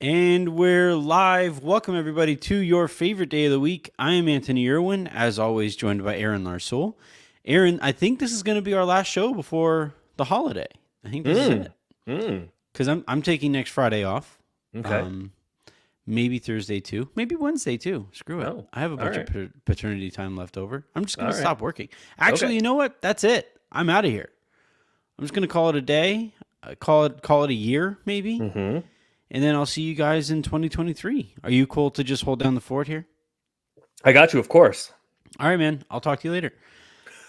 And we're live. Welcome, everybody, to your favorite day of the week. I am Anthony Irwin, as always, joined by Aaron Larsoul. Aaron, I think this is going to be our last show before the holiday. I think this is it. Because I'm taking next Friday off. Okay. Maybe Thursday too. Maybe Wednesday too. Screw it. Oh, I have a bunch right. of paternity time left over. I'm just going All to right. stop working. Actually, Okay. you know what? That's it. I'm out of here. I'm just going to call it a day. Call it a year, maybe. Mm-hmm. And then I'll see you guys in 2023. Are you cool to just hold down the fort here? I got you, of course. All right, man. I'll talk to you later.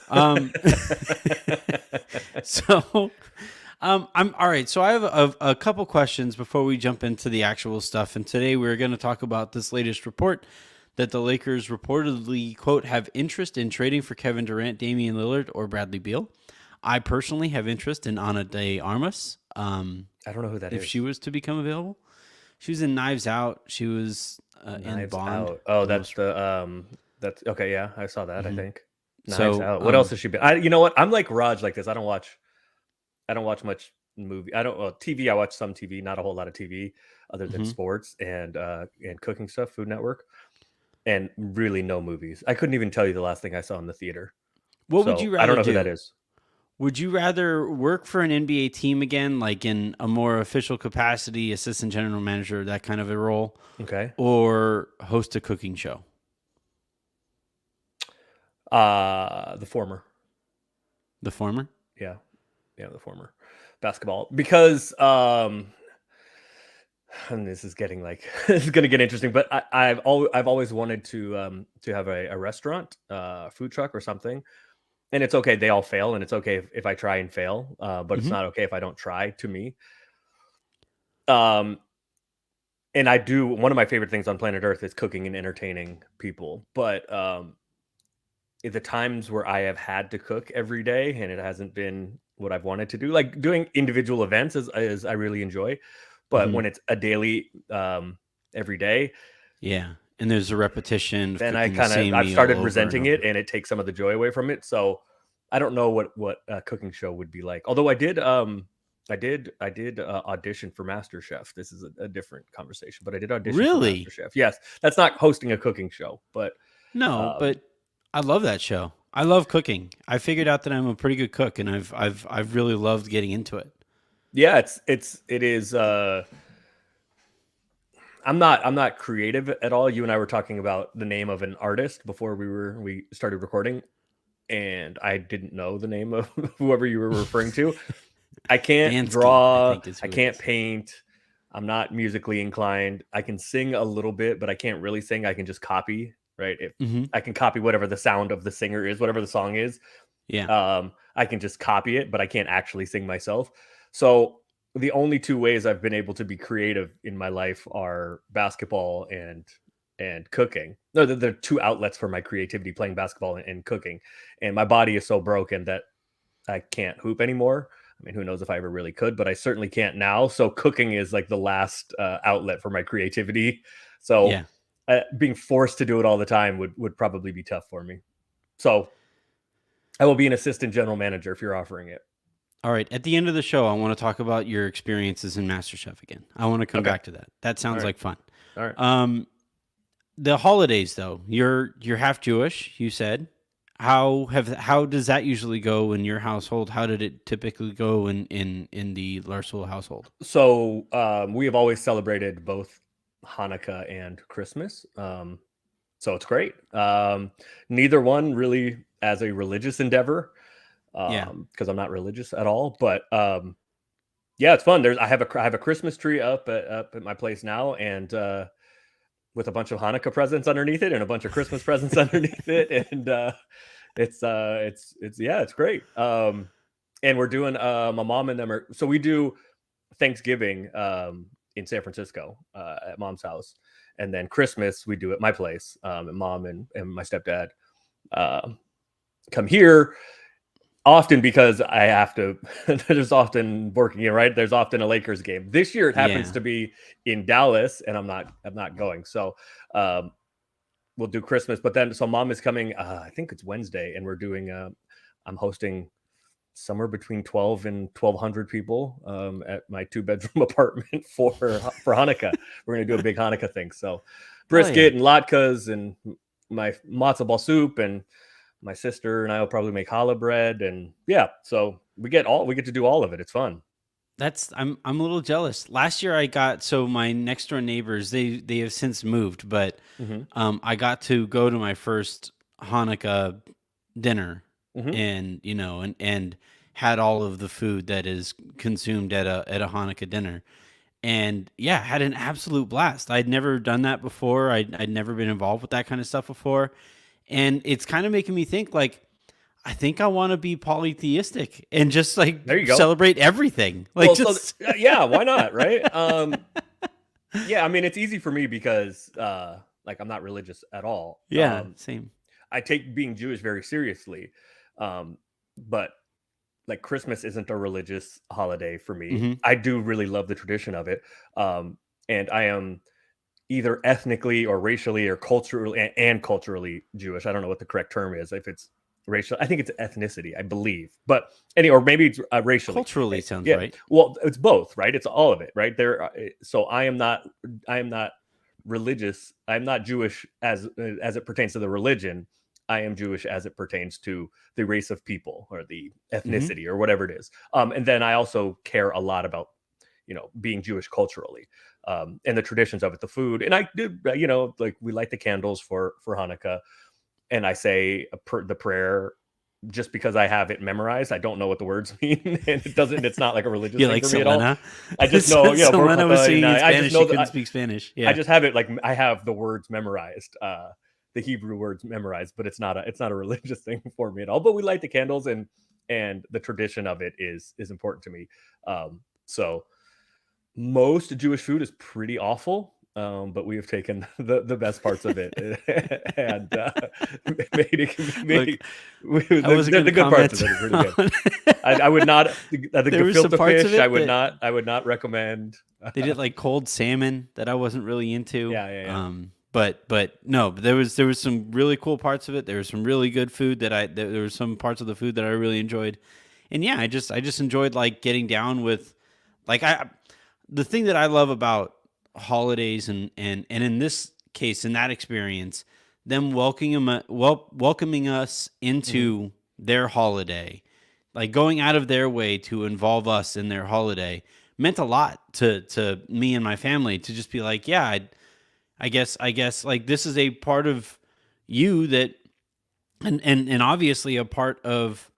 Um, so, I'm all right. So I have a couple questions before we jump into the actual stuff. And today we're going to talk about this latest report that the Lakers reportedly, quote, have interest in trading for Kevin Durant, Damian Lillard, or Bradley Beal. I personally have interest in Ana de Armas. I don't know who that if is. she was to become available. She was in Knives Out. She was in Knives Bond. Out. Oh, that's that's okay. Yeah, I saw that. I think Knives So, Out. What else has she been? You know what? I'm like Raj like this. I don't watch much movie. I don't TV. I watch some TV, not a whole lot of TV, other than sports and cooking stuff, Food Network, and really no movies. I couldn't even tell you the last thing I saw in the theater. what would So you rather I don't know do? who that is. Would you rather work for an NBA team again, like in a more official capacity, assistant general manager, that kind of a role, Okay. or host a cooking show? The former. The former. Yeah, the former. Basketball, because and this is getting like this is going to get interesting, but I've always wanted to have a restaurant, food truck or something. And it's okay, they all fail, and it's okay if I try and fail, but it's not okay if I don't try. To me, and I do, one of my favorite things on planet Earth is cooking and entertaining people. But the times where I have had to cook every day and it hasn't been what I've wanted to do, like doing individual events is I really enjoy. But when it's a daily, every day, Yeah, and there's a repetition of then cooking the same I've meal started over and resenting it, over. and it takes some of the joy away from it. So I don't know what a cooking show would be like. Although I did audition for MasterChef. This is a different conversation, but I did audition for Really? MasterChef. Yes, that's not hosting a cooking show, but No, um, but I love that show. I love cooking. I figured out that I'm a pretty good cook, and I've really loved getting into it. yeah, it is. I'm not creative at all. You and I were talking about the name of an artist before we started recording, and I didn't know the name of whoever you were referring to. I can't Bansky, I draw. think is I who it can't is. paint. I'm not musically inclined. I can sing a little bit, but I can't really sing. I can just copy, right? If Mm-hmm. I can copy whatever the sound of the singer is, whatever the song is, Yeah. I can just copy it, but I can't actually sing myself. So the only two ways I've been able to be creative in my life are basketball and cooking. No, they're two outlets for my creativity: playing basketball and cooking. And my body is so broken that I can't hoop anymore. I mean, who knows if I ever really could, but I certainly can't now. So cooking is like the last outlet for my creativity. So Yeah. being forced to do it all the time would probably be tough for me. So I will be an assistant general manager if you're offering it. All right. At the end of the show, I want to talk about your experiences in MasterChef again. I want to come Okay. back to that. That All sounds right. like fun. All right. The holidays though, you're half Jewish, you said. How does that usually go in your household? How did it typically go in the Larsoul household? So we have always celebrated both Hanukkah and Christmas. So it's great. Neither one really as a religious endeavor, Yeah. because I'm not religious at all. But yeah, it's fun. I have a Christmas tree up at my place now, and with a bunch of Hanukkah presents underneath it and a bunch of Christmas presents underneath it, and it's great. And we're doing my mom and them are so we do Thanksgiving in San Francisco at mom's house, and then Christmas we do at my place. And mom and my stepdad uh, come here often because I have to. There's often working, right? There's often a Lakers game. This year it happens Yeah. to be in Dallas, and I'm not going. So we'll do Christmas, but then so mom is coming. I think it's Wednesday, and we're doing. I'm hosting somewhere between 12 and 1,200 people at my 2-bedroom apartment for Hanukkah. We're going to do a big Hanukkah thing. So brisket and latkes and my matzo ball soup, and my sister and I will probably make challah bread. And yeah, so we get to do all of it. It's fun. I'm a little jealous. Last year I got, so my next door neighbors, they have since moved, but I got to go to my first Hanukkah dinner, and and had all of the food that is consumed at a Hanukkah dinner. And yeah, had an absolute blast. I'd never done that before. I'd never been involved with that kind of stuff before. And it's kind of making me think, like, I think I want to be polytheistic and just like There you go. celebrate everything. Like, Well, just so, yeah, why not, right? Yeah, I mean, it's easy for me because like I'm not religious at all. yeah, same. I take being Jewish very seriously. But like Christmas isn't a religious holiday for me. I do really love the tradition of it. And I am either ethnically or racially or culturally and culturally Jewish. I don't know what the correct term is. If it's racial, I think it's ethnicity, I believe. But or maybe it's racially. Culturally sounds Yeah. right. Well, it's both, right? It's all of it, right? So I am not religious. I'm not Jewish as it pertains to the religion. I am Jewish as it pertains to the race of people or the ethnicity or whatever it is. And then I also care a lot about, being Jewish culturally, and the traditions of it, the food. And I do, like we light the candles for Hanukkah, and I say the prayer just because I have it memorized. I don't know what the words mean, and it's not like a religious thing like for me at all. Selena? I just know, Selena was singing in Spanish. I just know She that couldn't speak Spanish. Yeah. I just have it, like I have the words memorized, the Hebrew words memorized, but it's not a religious thing for me at all. But we light the candles, and the tradition of it is important to me. So most Jewish food is pretty awful, but we have taken the best parts of it and made it. The good parts of it are really good. I would not the gefilte fish. I would not recommend. They did like cold salmon that I wasn't really into. Yeah. But no, there was some really cool parts of it. There was some really good food there were some parts of the food that I really enjoyed. And yeah, I just enjoyed like getting down with, like, the thing that I love about holidays and in this case, in that experience, them welcoming us into their holiday, like going out of their way to involve us in their holiday, meant a lot to me and my family, to just be like, yeah, I guess like this is a part of you that, and obviously a part of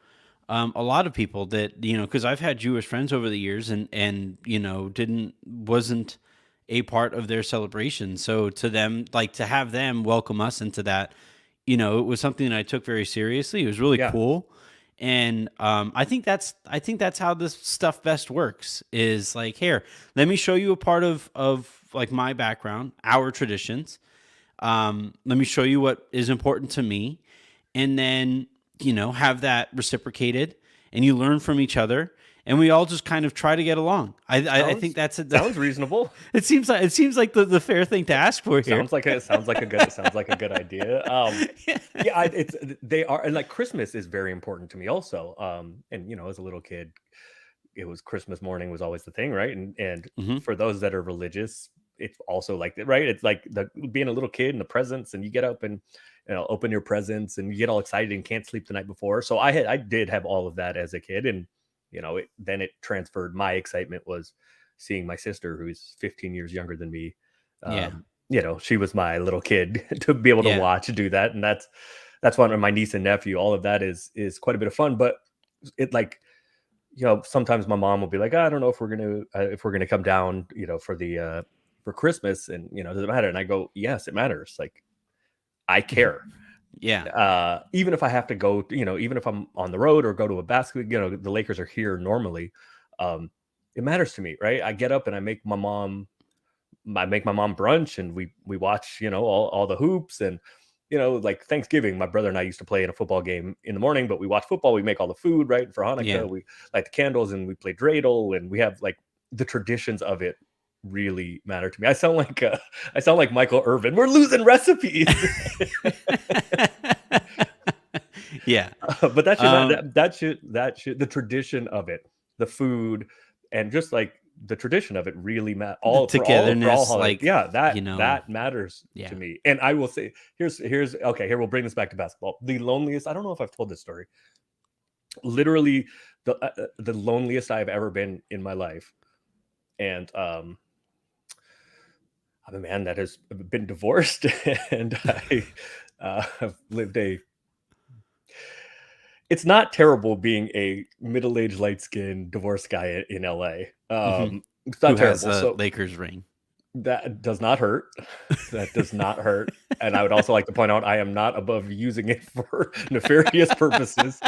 a lot of people that, because I've had Jewish friends over the years, and wasn't a part of their celebration. So to them, like, to have them welcome us into that, it was something that I took very seriously. It was really cool. And I think that's how this stuff best works, is like, here, let me show you a part of like my background, our traditions. Let me show you what is important to me, and then have that reciprocated, and you learn from each other, and we all just kind of try to get along. I think that sounds reasonable. It seems like the fair thing to ask for here. Sounds like a good idea. Yeah, they are, and like Christmas is very important to me also. And as a little kid, it was Christmas morning was always the thing, right? And for those that are religious, it's also like that, right? It's like being a little kid and the presents, and you get up and open your presents, and you get all excited and can't sleep the night before. So I did have all of that as a kid, and then it transferred. My excitement was seeing my sister, who's 15 years younger than me. She was my little kid to be able to watch do that, and that's one of my niece and nephew. All of that is quite a bit of fun, but it, like, sometimes my mom will be like, I don't know if we're gonna come down, for Christmas, and does it matter? And I go, yes, it matters. Like, I care. Yeah. Even if I have to go, even if I'm on the road or go to a basketball, the Lakers are here normally. It matters to me, right? I get up and I make my mom brunch, and we watch, all the hoops, and, like Thanksgiving, my brother and I used to play in a football game in the morning, but we watch football. We make all the food, right? For Hanukkah, we light the candles, and we play dreidel, and we have, like, the traditions of it really matter to me. I sound like Michael Irvin. We're losing recipes. Yeah. But Um, that should the tradition of it, the food, and just like the tradition of it really the all for all togetherness, holidays. like, Yeah, you know, that matters to yeah. me. And I will say, here's okay. Here we'll bring this back to basketball. The loneliest. I don't know if I've told this story. Literally, the loneliest I've ever been in my life, and I'm a man that has been divorced, and I have lived a it's not terrible being a middle-aged, light-skinned divorced guy in LA. Hmm. It's Who not has terrible. a So Lakers ring? that does not hurt. That does not hurt. And I would also like to point out I am not above using it for nefarious purposes.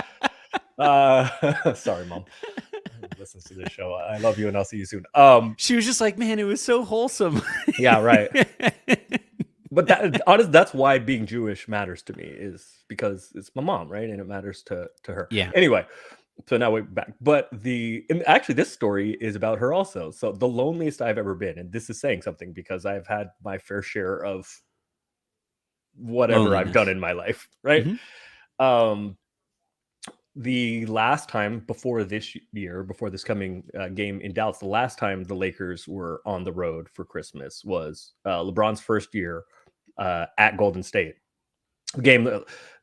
Sorry, mom. Listens to this show. I love you, and I'll see you soon. She was just like, man, it was so wholesome. Yeah, right. But that honest, that's why being Jewish matters to me, is because it's my mom, right? And it matters to her. Yeah. Anyway, so now we're back. But and actually this story is about her also. So the loneliest I've ever been, and this is saying something because I've had my fair share of whatever I've done Loneliness. in my life, right? Hmm. Um the last time before this year, before this coming game in Dallas, the last time the Lakers were on the road for Christmas was LeBron's first year at Golden State. Game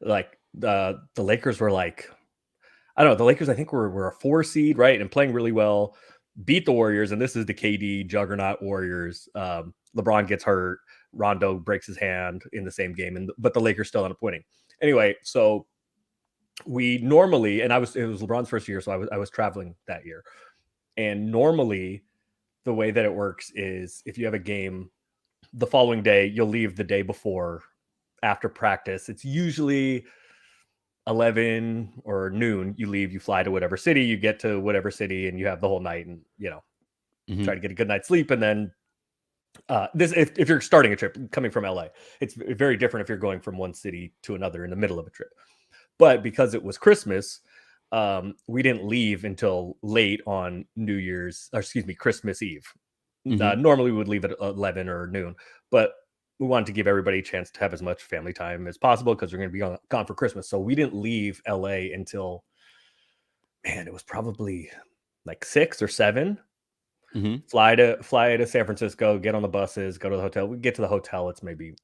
like the Lakers were like, I don't know, the Lakers I think were a 4 seed, right, and playing really well, beat the Warriors, and this is the KD juggernaut Warriors. LeBron gets hurt, Rondo breaks his hand in the same game, but the Lakers still end up winning. Anyway, so we normally, and it was LeBron's first year, so I was traveling that year, and normally the way that it works is if you have a game the following day, you'll leave the day before after practice. It's usually 11 or noon. You leave, you fly to whatever city, you get to whatever city, and you have the whole night, and Hmm. try to get a good night's sleep. And then this, if you're starting a trip coming from LA, it's very different if you're going from one city to another in the middle of a trip. But because it was Christmas, we didn't leave until late on Christmas Eve. Hmm. Normally we would leave at 11 or noon, but we wanted to give everybody a chance to have as much family time as possible because we're going to be gone for Christmas. So we didn't leave LA until, man, it was probably like 6 or 7. Hmm. Fly to San Francisco, get on the buses, go to the hotel. We get to the hotel, it's maybe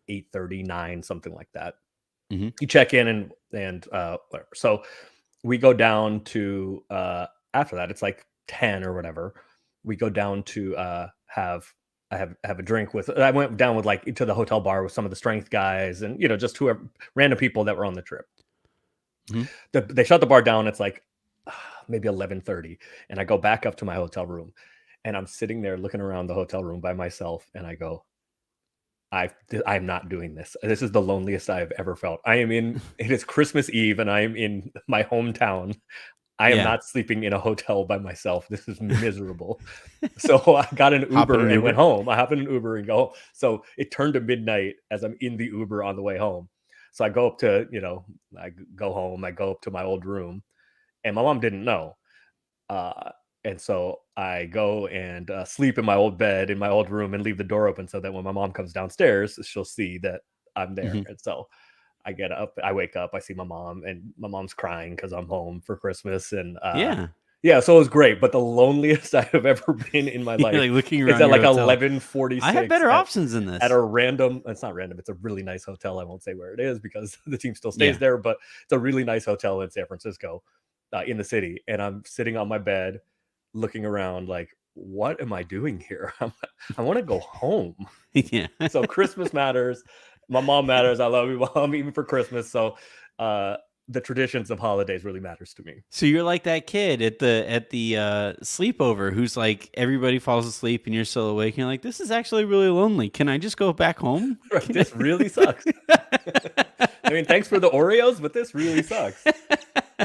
8:39, something like that. Hmm. You check in and whatever. So we go down to after that, it's like 10 or whatever. We go down to have a drink with. I went down with like to the hotel bar with some of the strength guys, and just whoever random people that were on the trip. Hmm. They shut the bar down. It's like maybe 11:30, and I go back up to my hotel room, and I'm sitting there looking around the hotel room by myself, and I go, I'm not doing this. This is the loneliest I've ever felt. It is Christmas Eve, and I am in my hometown. I am Yeah. not sleeping in a hotel by myself. This is miserable. So I got an Hop in Uber an and went Uber. home. I hop in an Uber and go home. So it turned to midnight as I'm in the Uber on the way home. So I go up to, I go home, I go up to my old room, and my mom didn't know. Uh, and so I go and sleep in my old bed in my old room and leave the door open so that when my mom comes downstairs, she'll see that I'm there. Hmm. And so I get up, I wake up, I see my mom, and my mom's crying because I'm home for Christmas. And Yeah. yeah, so it was great. But the loneliest I have ever been in my You're life like looking is around at your like hotel. eleven forty I have six better options than at this. a random. It's not random. It's a really nice hotel. I won't say where it is because the team still stays Yeah. there, but it's a really nice hotel in San Francisco, in the city. And I'm sitting on my bed, looking around, like, what am I doing here? I want to go home. Yeah. So Christmas matters. My mom matters. I love you, mom, even for Christmas. So the traditions of holidays really matters to me. So you're like that kid at the sleepover who's like everybody falls asleep and you're still awake and you're like, this is actually really lonely. Can I just go back home? Right, this really sucks. I mean, thanks for the Oreos, but this really sucks.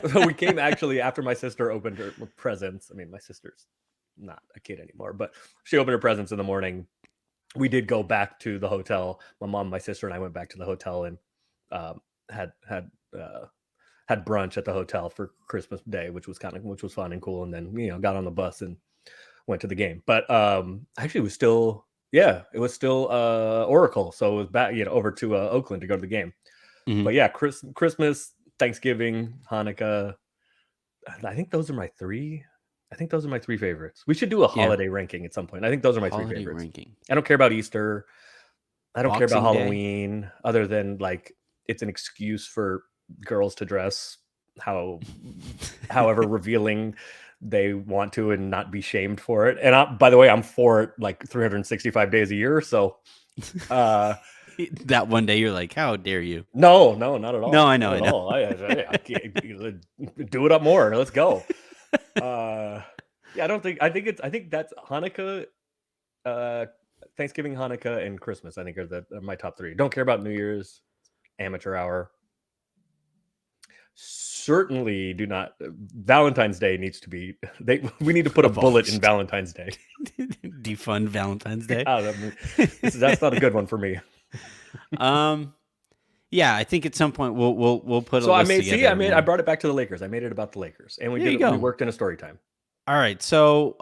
So we came actually after my sister opened her presents. I mean, my sister's not a kid anymore, but she opened her presents in the morning. We did go back to the hotel. My mom, my sister, and I went back to the hotel and um, had had uh, had brunch at the hotel for Christmas Day, which was fun and cool. And then got on the bus and went to the game. But actually, it was still Oracle, so it was back over to Oakland to go to the game. Mhm. But yeah, Christmas Thanksgiving, Hanukkah. I think those are my three. I think those are my three favorites. We should do a Yeah. holiday ranking at some point. I think those are my three Holiday favorites. ranking. I don't care about Easter. I don't care about Boxing Day. Halloween, other than like it's an excuse for girls to dress however revealing they want to and not be shamed for it. And by the way, I'm for it like 365 days a year. So That one day you're like, how dare you? no, not at all. No, I know, Not I at know. all. I can't do it up more. Let's go. Yeah, I think that's Hanukkah, Thanksgiving, Hanukkah, and Christmas. I think are my top three. Don't care about New Year's, amateur hour. Certainly do not. Valentine's Day needs to be. We need to put a bullet in Valentine's Day. Defund Valentine's Day. That's not a good one for me. Yeah, I think at some point we'll put. So a list together. I brought it back to the Lakers. I made it about the Lakers, and we worked in a story time. All right, so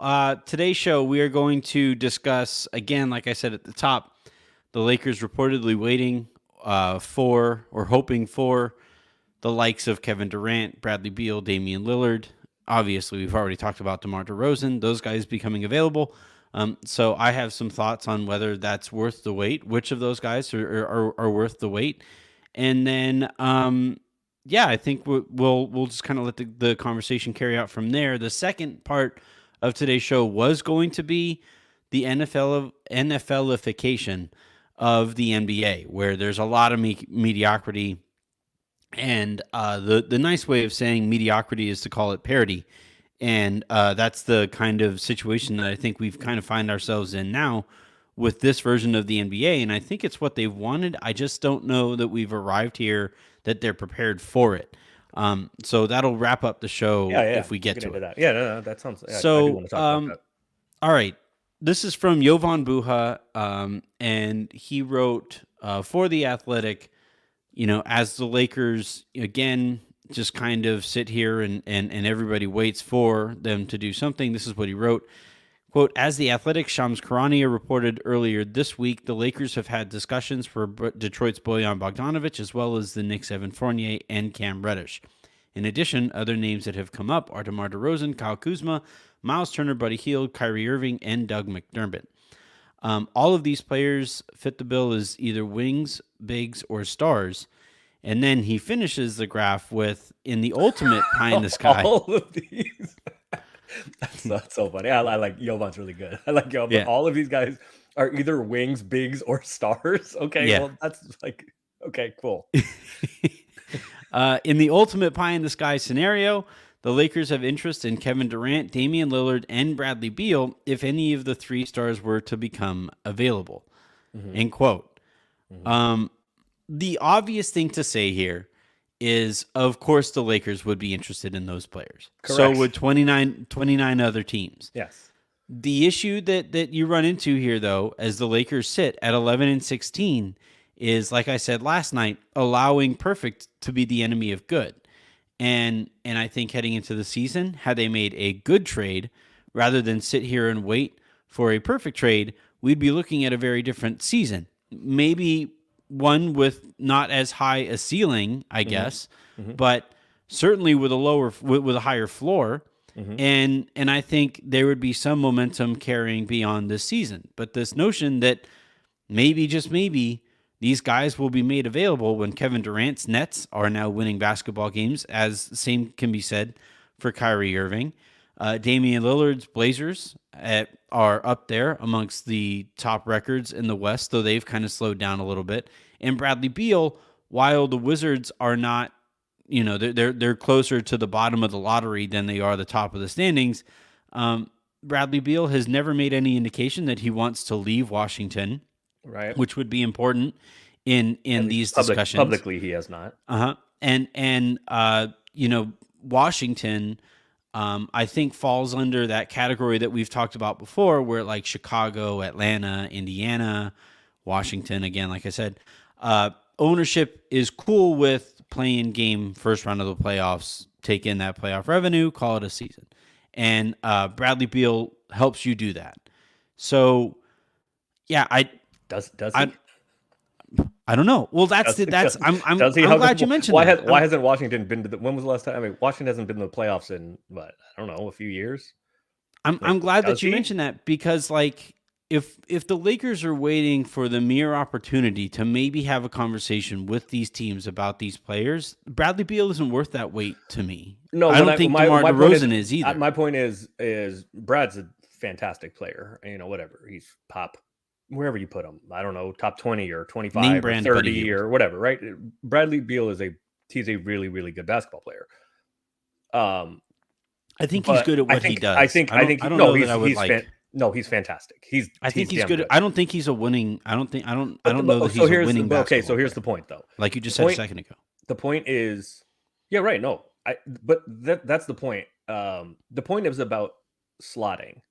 today's show we are going to discuss again, like I said at the top, the Lakers reportedly waiting for or hoping for the likes of Kevin Durant, Bradley Beal, Damian Lillard. Obviously, we've already talked about DeMar DeRozan. Those guys becoming available. So I have some thoughts on whether that's worth the wait. Which of those guys are worth the wait? And then, I think we'll just kind of let the conversation carry out from there. The second part of today's show was going to be the NFLification of the NBA, where there's a lot of mediocrity. And the nice way of saying mediocrity is to call it parity. And that's the kind of situation that I think we've kind of find ourselves in now with this version of the NBA. And I think it's what they've wanted. I just don't know that we've arrived here, that they're prepared for it. So that'll wrap up the show if we get to it. That. Yeah, no, that sounds... Yeah, so, I do want to talk about that. All right. This is from Jovan Buha, and he wrote for The Athletic, as the Lakers, again, just kind of sit here and everybody waits for them to do something. This is what he wrote. Quote, as The Athletic, Shams Charania reported earlier this week, the Lakers have had discussions for Detroit's Bojan Bogdanovic, as well as the Knicks' Evan Fournier and Cam Reddish. In addition, other names that have come up are DeMar DeRozan, Kyle Kuzma, Miles Turner, Buddy Hield, Kyrie Irving, and Doug McDermott. All of these players fit the bill as either wings, bigs, or stars. And then he finishes the graph with, in the ultimate pie in the sky. All of these. That's so funny. I like Jovan's really good. I like Jovan. Yeah. All of these guys are either wings, bigs, or stars. Okay, well, that's like, okay, cool. In the ultimate pie in the sky scenario, the Lakers have interest in Kevin Durant, Damian Lillard, and Bradley Beal if any of the three stars were to become available. Mm-hmm. End quote. Mm-hmm. The obvious thing to say here is, of course, the Lakers would be interested in those players. Correct. So would 29 other teams. Yes. The issue that you run into here, though, as the Lakers sit at 11-16, is, like I said last night, allowing perfect to be the enemy of good. And I think heading into the season, had they made a good trade, rather than sit here and wait for a perfect trade, we'd be looking at a very different season. Maybe one with not as high a ceiling, I guess, but certainly with a higher floor. Mm-hmm. And I think there would be some momentum carrying beyond this season. But this notion that maybe, just maybe, these guys will be made available when Kevin Durant's Nets are now winning basketball games, as the same can be said for Kyrie Irving. Damian Lillard's Blazers are up there amongst the top records in the West, though they've kind of slowed down a little bit. And Bradley Beal, while the Wizards are not, they're closer to the bottom of the lottery than they are the top of the standings. Bradley Beal has never made any indication that he wants to leave Washington, right? Which would be important in these discussions. Publicly, he has not. And Washington, I think, falls under that category that we've talked about before, where like Chicago, Atlanta, Indiana, Washington, again, like I said, ownership is cool with playing game first round of the playoffs, take in that playoff revenue, call it a season. And Bradley Beal helps you do that. So, yeah, does he? I don't know. Well, Does he? I'm Does he? I'm glad you mentioned Why that. why hasn't Washington been to the? When was the last time? I mean, Washington hasn't been to the playoffs in what? I don't know, a few years. Like, I'm glad does that you he? mentioned that because like if the Lakers are waiting for the mere opportunity to maybe have a conversation with these teams about these players, Bradley Beal isn't worth that weight to me. No, I when don't I think DeMar my point is DeRozan is either. my point is Brad's a fantastic player. You know, whatever, he's top wherever you put him. I don't know, top 20 or Name 25 or brand Buddy 30 Hield. or whatever. Right? Bradley Beal he's a really really good basketball player. I think he's But good at what he does. I don't no, know that I would like. no, he's fantastic. I think he's damn good. I don't think he's a winning. I don't know that So he's a here's winning. okay. So basketball here's player, the point, though. like you just The said a point- second ago. The point is, yeah, right. No, but that's the point. The point is about slotting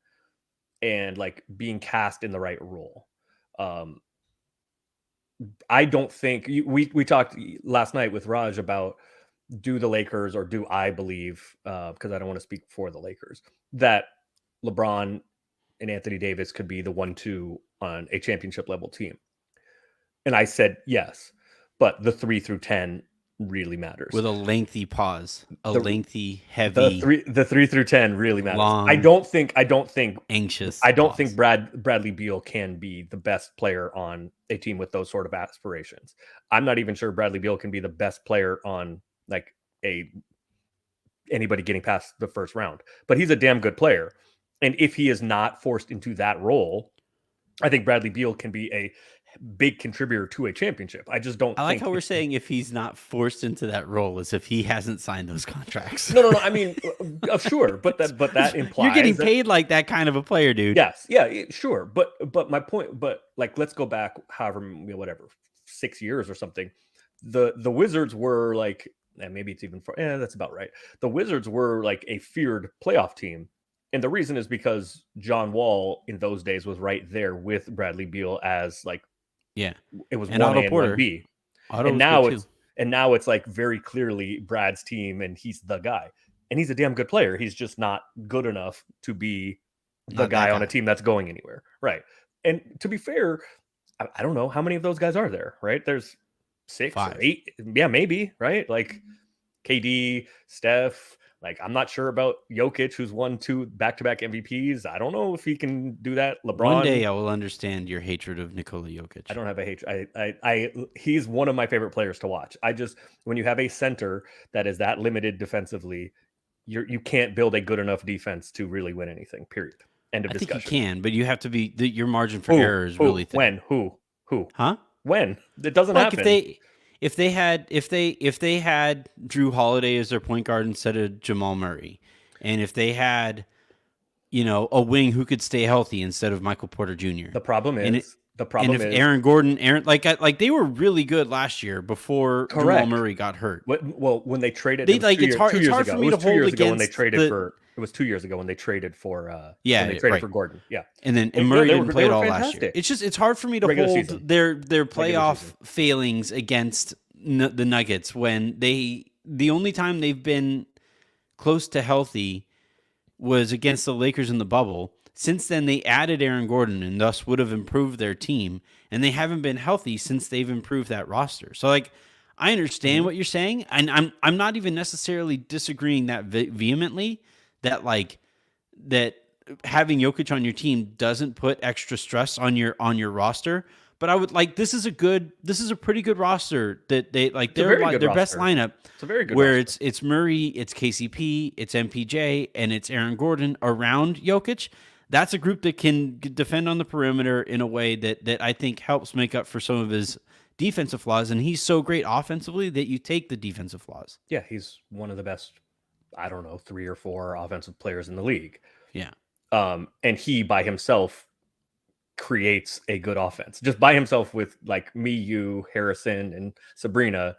and like being cast in the right role. I don't think we talked last night with Raj about do the Lakers, or do I believe, because I don't want to speak for the Lakers, that LeBron and Anthony Davis could be the 1-2 on a championship level team. And I said yes, but the 3 through 10 really matters. With a lengthy pause, lengthy, the heavy, 3 through 10 really matters. long, I don't think anxious. I don't pause. think Bradley Beal can be the best player on a team with those sort of aspirations. I'm not even sure Bradley Beal can be the best player on like anybody getting past the first round, but he's a damn good player. And if he is not forced into that role, I think Bradley Beal can be a big contributor to a championship. I just don't I like think how we're saying if he's not forced into that role, as if he hasn't signed those contracts. No. I mean, sure, but that implies you're getting that, paid like that kind of a player, dude. yes, yeah, sure. But my point, but like, let's go back, however, whatever, 6 years or something. The Wizards were like, and maybe it's even that's about right. The Wizards were like a feared playoff team. And the reason is because John Wall in those days was right there with Bradley Beal as like, yeah, it was and 1A Otto and Porter. 1B. Otto And was now it's like very clearly Brad's team and he's the guy. And he's a damn good player. He's just not good enough to be the guy on a team that's going anywhere. Right. And to be fair, I don't know how many of those guys are there, right? There's 6 5. or 8. Yeah, maybe, right? Like KD, Steph. Like, I'm not sure about Jokic, who's won 2 back-to-back MVPs. I don't know if he can do that. LeBron. One day I will understand your hatred of Nikola Jokic. I don't have a hatred. He's one of my favorite players to watch. When you have a center that is that limited defensively, you can't build a good enough defense to really win anything. Period. End of discussion. I think you can, but you have to be your margin for error is really thin. When? Who? Huh? When? It doesn't like happen. If they had Drew Holiday as their point guard instead of Jamal Murray, and if they had, a wing who could stay healthy instead of Michael Porter Jr. The problem is Aaron Gordon, like they were really good last year before Jamal Murray got hurt. Well, when they traded, it's hard for me to hold against when they traded for. It was 2 years ago when they traded for. When they traded for Gordon. Yeah, and Murray didn't play at all fantastic. last year. It's hard for me to hold their playoff failings against the Nuggets when the only time they've been close to healthy was against the Lakers in the bubble. Since then, they added Aaron Gordon and thus would have improved their team, and they haven't been healthy since they've improved that roster. So, like, I understand what you're saying, and I'm not even necessarily disagreeing that vehemently. That having Jokic on your team doesn't put extra stress on your roster. But I would like this is a pretty good roster that they like their best lineup. It's a very good where roster. it's Murray, it's KCP, it's MPJ, and it's Aaron Gordon around Jokic. That's a group that can defend on the perimeter in a way that I think helps make up for some of his defensive flaws. And he's so great offensively that you take the defensive flaws. Yeah, he's one of the best, 3 or 4 offensive players in the league. Yeah. And he by himself creates a good offense. Just by himself with like me, you, Harrison, and Sabrina,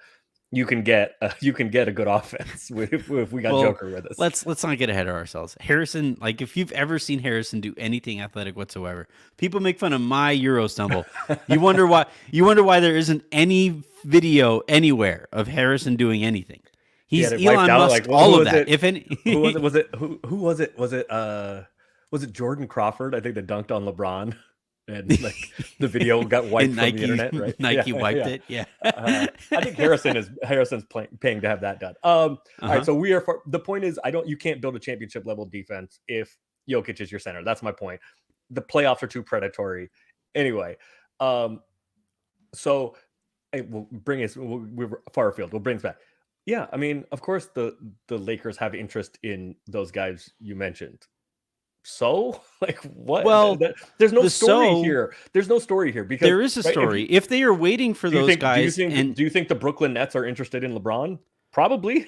you can get a good offense if we got Joker with us. Let's not get ahead of ourselves. Harrison, like if you've ever seen Harrison do anything athletic whatsoever, people make fun of my Euro stumble. You wonder why there isn't any video anywhere of Harrison doing anything. He's Elon Musk, all of that. If any, who was it? Was it Jordan Crawford? I think that dunked on LeBron and like the video got wiped And from the internet, right? Nike wiped it. Yeah. I think Harrison's paying to have that done. All right, so we are. The point is, you can't build a championship level defense if Jokic is your center. That's my point. The playoffs are too predatory. Anyway, so we'll bring us. We're far afield. We'll bring us back. Yeah, I mean, of course, the Lakers have interest in those guys you mentioned. So, like, what? Well, there's no story here. There's no story here because there is a story. If they are waiting for those guys, do you think the Brooklyn Nets are interested in LeBron? Probably.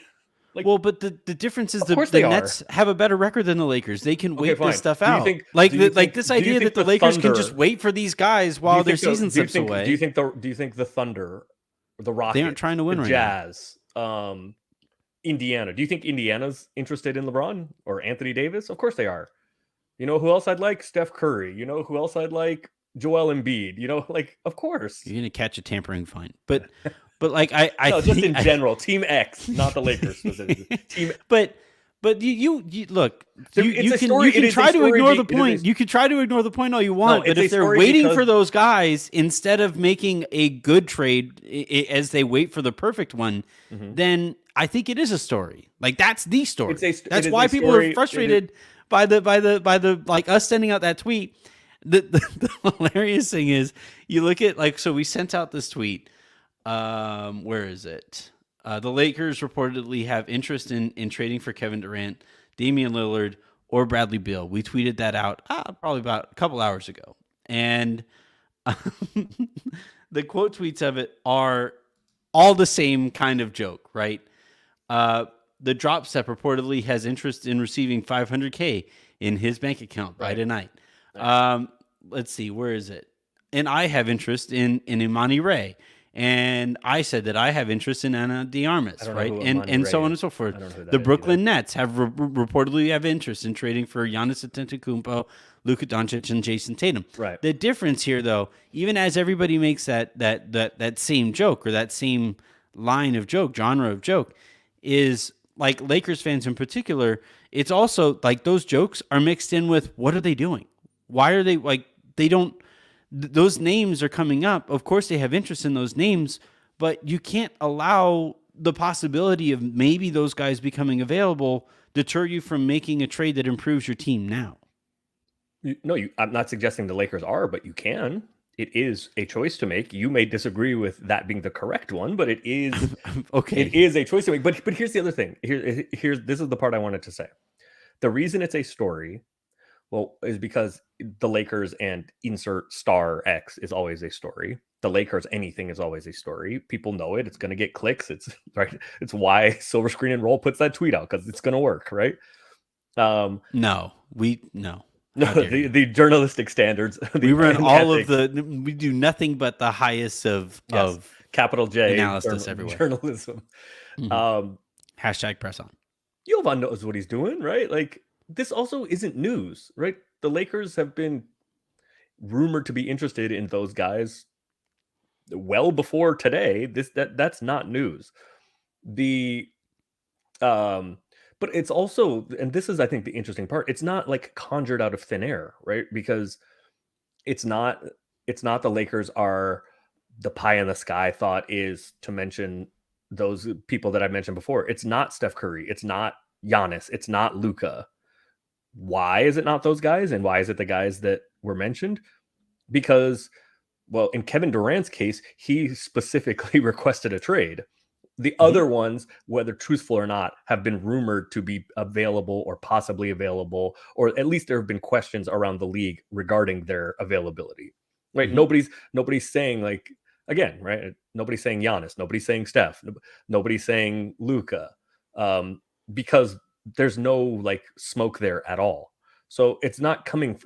Like, well, but the difference is the Nets have a better record than the Lakers. They can wait this stuff out. This idea that the Lakers can just wait for these guys while their season slips away. Do you think the Thunder, the Rockets, they aren't trying to win the right Jazz, Indiana? Do you think Indiana's interested in LeBron or Anthony Davis? Of course they are. You know who else I'd like? Steph Curry. You know who else I'd like? Joel Embiid. You know, like, of course. You're gonna catch a tampering fine, but like I no, just in general, Team X, not the Lakers specifically. Team. But you look. You can try to ignore the point. You can try to ignore the point all you want, but if they're waiting for those guys instead of making a good trade as they wait for the perfect one, then I think it is a story. Like that's the story. That's why people are frustrated by the like us sending out that tweet. The hilarious thing is you look at so we sent out this tweet. Where is it? The Lakers reportedly have interest in trading for Kevin Durant, Damian Lillard, or Bradley Beal. We tweeted that out probably about a couple hours ago. And the quote tweets of it are all the same kind of joke, right? The drop step reportedly has interest in receiving $500K in his bank account by tonight. Nice. Let's see, where is it? And I have interest in Imani Ray. And I said that I have interest in Ana de Armas, right? And so on and so forth. The Brooklyn Nets have reportedly have interest in trading for Giannis Antetokounmpo, Luka Doncic, and Jason Tatum. Right. The difference here, though, even as everybody makes that same joke or that same line of joke, genre of joke, is like Lakers fans in particular. It's also like those jokes are mixed in with what are they doing? Why are they they don't? Those names are coming up. Of course, they have interest in those names, but you can't allow the possibility of maybe those guys becoming available deter you from making a trade that improves your team now. I'm not suggesting the Lakers are, but you can. It is a choice to make. You may disagree with that being the correct one, but it is okay. It is a choice to make. But here's the other thing. This is the part I wanted to say. The reason it's a story, is because the Lakers and insert star X is always a story. The Lakers, anything is always a story. People know it. It's going to get clicks. It's right. It's why Silver Screen and Roll puts that tweet out because it's going to work, right? No. The journalistic standards. We run all of we do nothing but the highest of capital J analysis everywhere. Journalism. Mm-hmm. Hashtag press on. Jovan knows what he's doing, right? Like this also isn't news, right? The Lakers have been rumored to be interested in those guys well before today. That's not news. But it's also, and this is, I think, the interesting part. It's not like conjured out of thin air, right? Because it's not the Lakers are the pie in the sky thought is to mention those people that I mentioned before. It's not Steph Curry. It's not Giannis. It's not Luka. Why is it not those guys? And why is it the guys that were mentioned? Because, well, in Kevin Durant's case, he specifically requested a trade. The other ones, whether truthful or not, have been rumored to be available or possibly available, or at least there have been questions around the league regarding their availability. Right? Nobody's saying right? Nobody's saying Giannis. Nobody's saying Steph. Nobody's saying Luka, because there's no smoke there at all. So it's not coming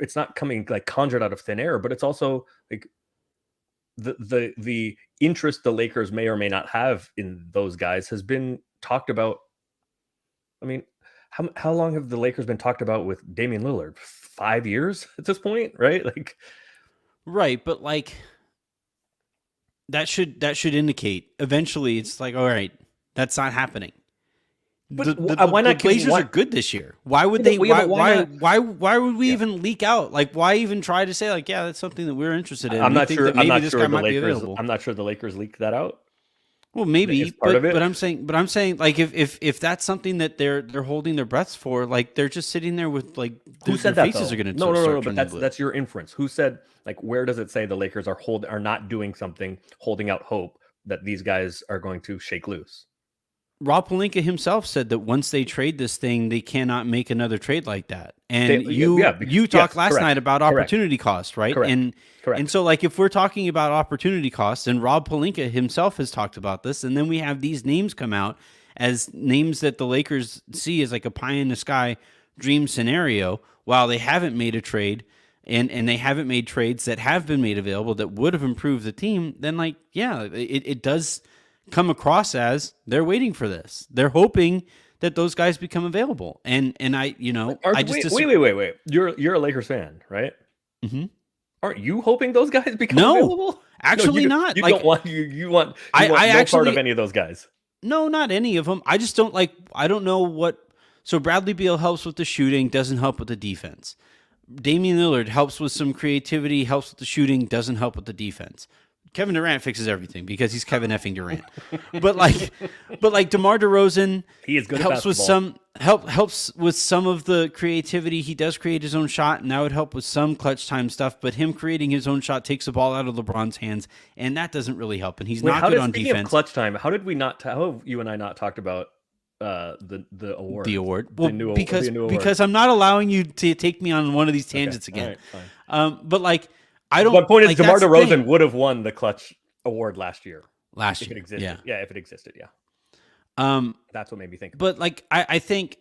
conjured out of thin air, but it's also the interest the Lakers may or may not have in those guys has been talked about. I mean, how long have the Lakers been talked about with Damian Lillard? 5 years at this point, right? Right, but that should indicate eventually it's all right, that's not happening. But why not? The Blazers are good this year. Why would they? Why would we even leak out? Like, why even try to say like, yeah, that's something that we're interested in? I'm not think sure. that maybe I'm not this sure guy the might be Lakers. available. I'm not sure the Lakers leaked that out. Well, maybe, It's part of it. but I'm saying, like, if that's something that they're holding their breaths for, like, they're just sitting there with like Who their said that? faces Though? are going to No. But that's your inference. Who said? Like, where does it say the Lakers are not doing something, holding out hope that these guys are going to shake loose? Rob Pelinka himself said that once they trade this thing, they cannot make another trade like that. And you talked last night about opportunity cost, right? Correct. And so, like, if we're talking about opportunity costs, and Rob Pelinka himself has talked about this, and then we have these names come out as names that the Lakers see as like a pie in the sky dream scenario, while they haven't made a trade, and they haven't made trades that have been made available that would have improved the team, then, like, yeah, it does come across as they're waiting for this. They're hoping that those guys become available. And I, I just wait. You're a Lakers fan, right? Mm-hmm. Aren't you hoping those guys become available? Actually, not. You like, don't want you want no part of any of those guys. No, not any of them. I just don't like. I don't know what. So Bradley Beal helps with the shooting, doesn't help with the defense. Damian Lillard helps with some creativity, helps with the shooting, doesn't help with the defense. Kevin Durant fixes everything because he's Kevin effing Durant. but DeMar DeRozan, he is good. Helps with some of the creativity. He does create his own shot, and that would help with some clutch time stuff. But him creating his own shot takes the ball out of LeBron's hands, and that doesn't really help. And he's not good on defense. Of clutch time, how did we not? How have you and I not talked about the award? The award. Well, the new because I'm not allowing you to take me on one of these tangents again. All right, fine. But like. I don't. My point is, like, DeMar DeRozan would have won the clutch award last year. If it existed, if it existed, that's what made me think. But like, I think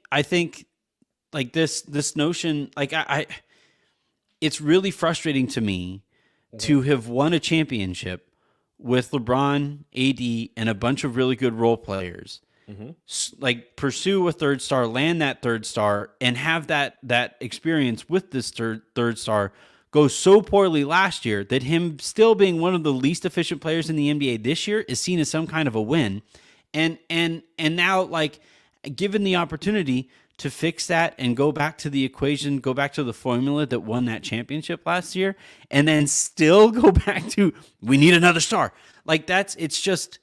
like this notion, like it's really frustrating to me to have won a championship with LeBron, AD, and a bunch of really good role players. Like, pursue a third star, land that third star, and have that experience with this third star go so poorly last year that him still being one of the least efficient players in the NBA this year is seen as some kind of a win. And now, like, given the opportunity to fix that and go back to the equation, go back to the formula that won that championship last year, and then still go back to, we need another star. Like, it's just,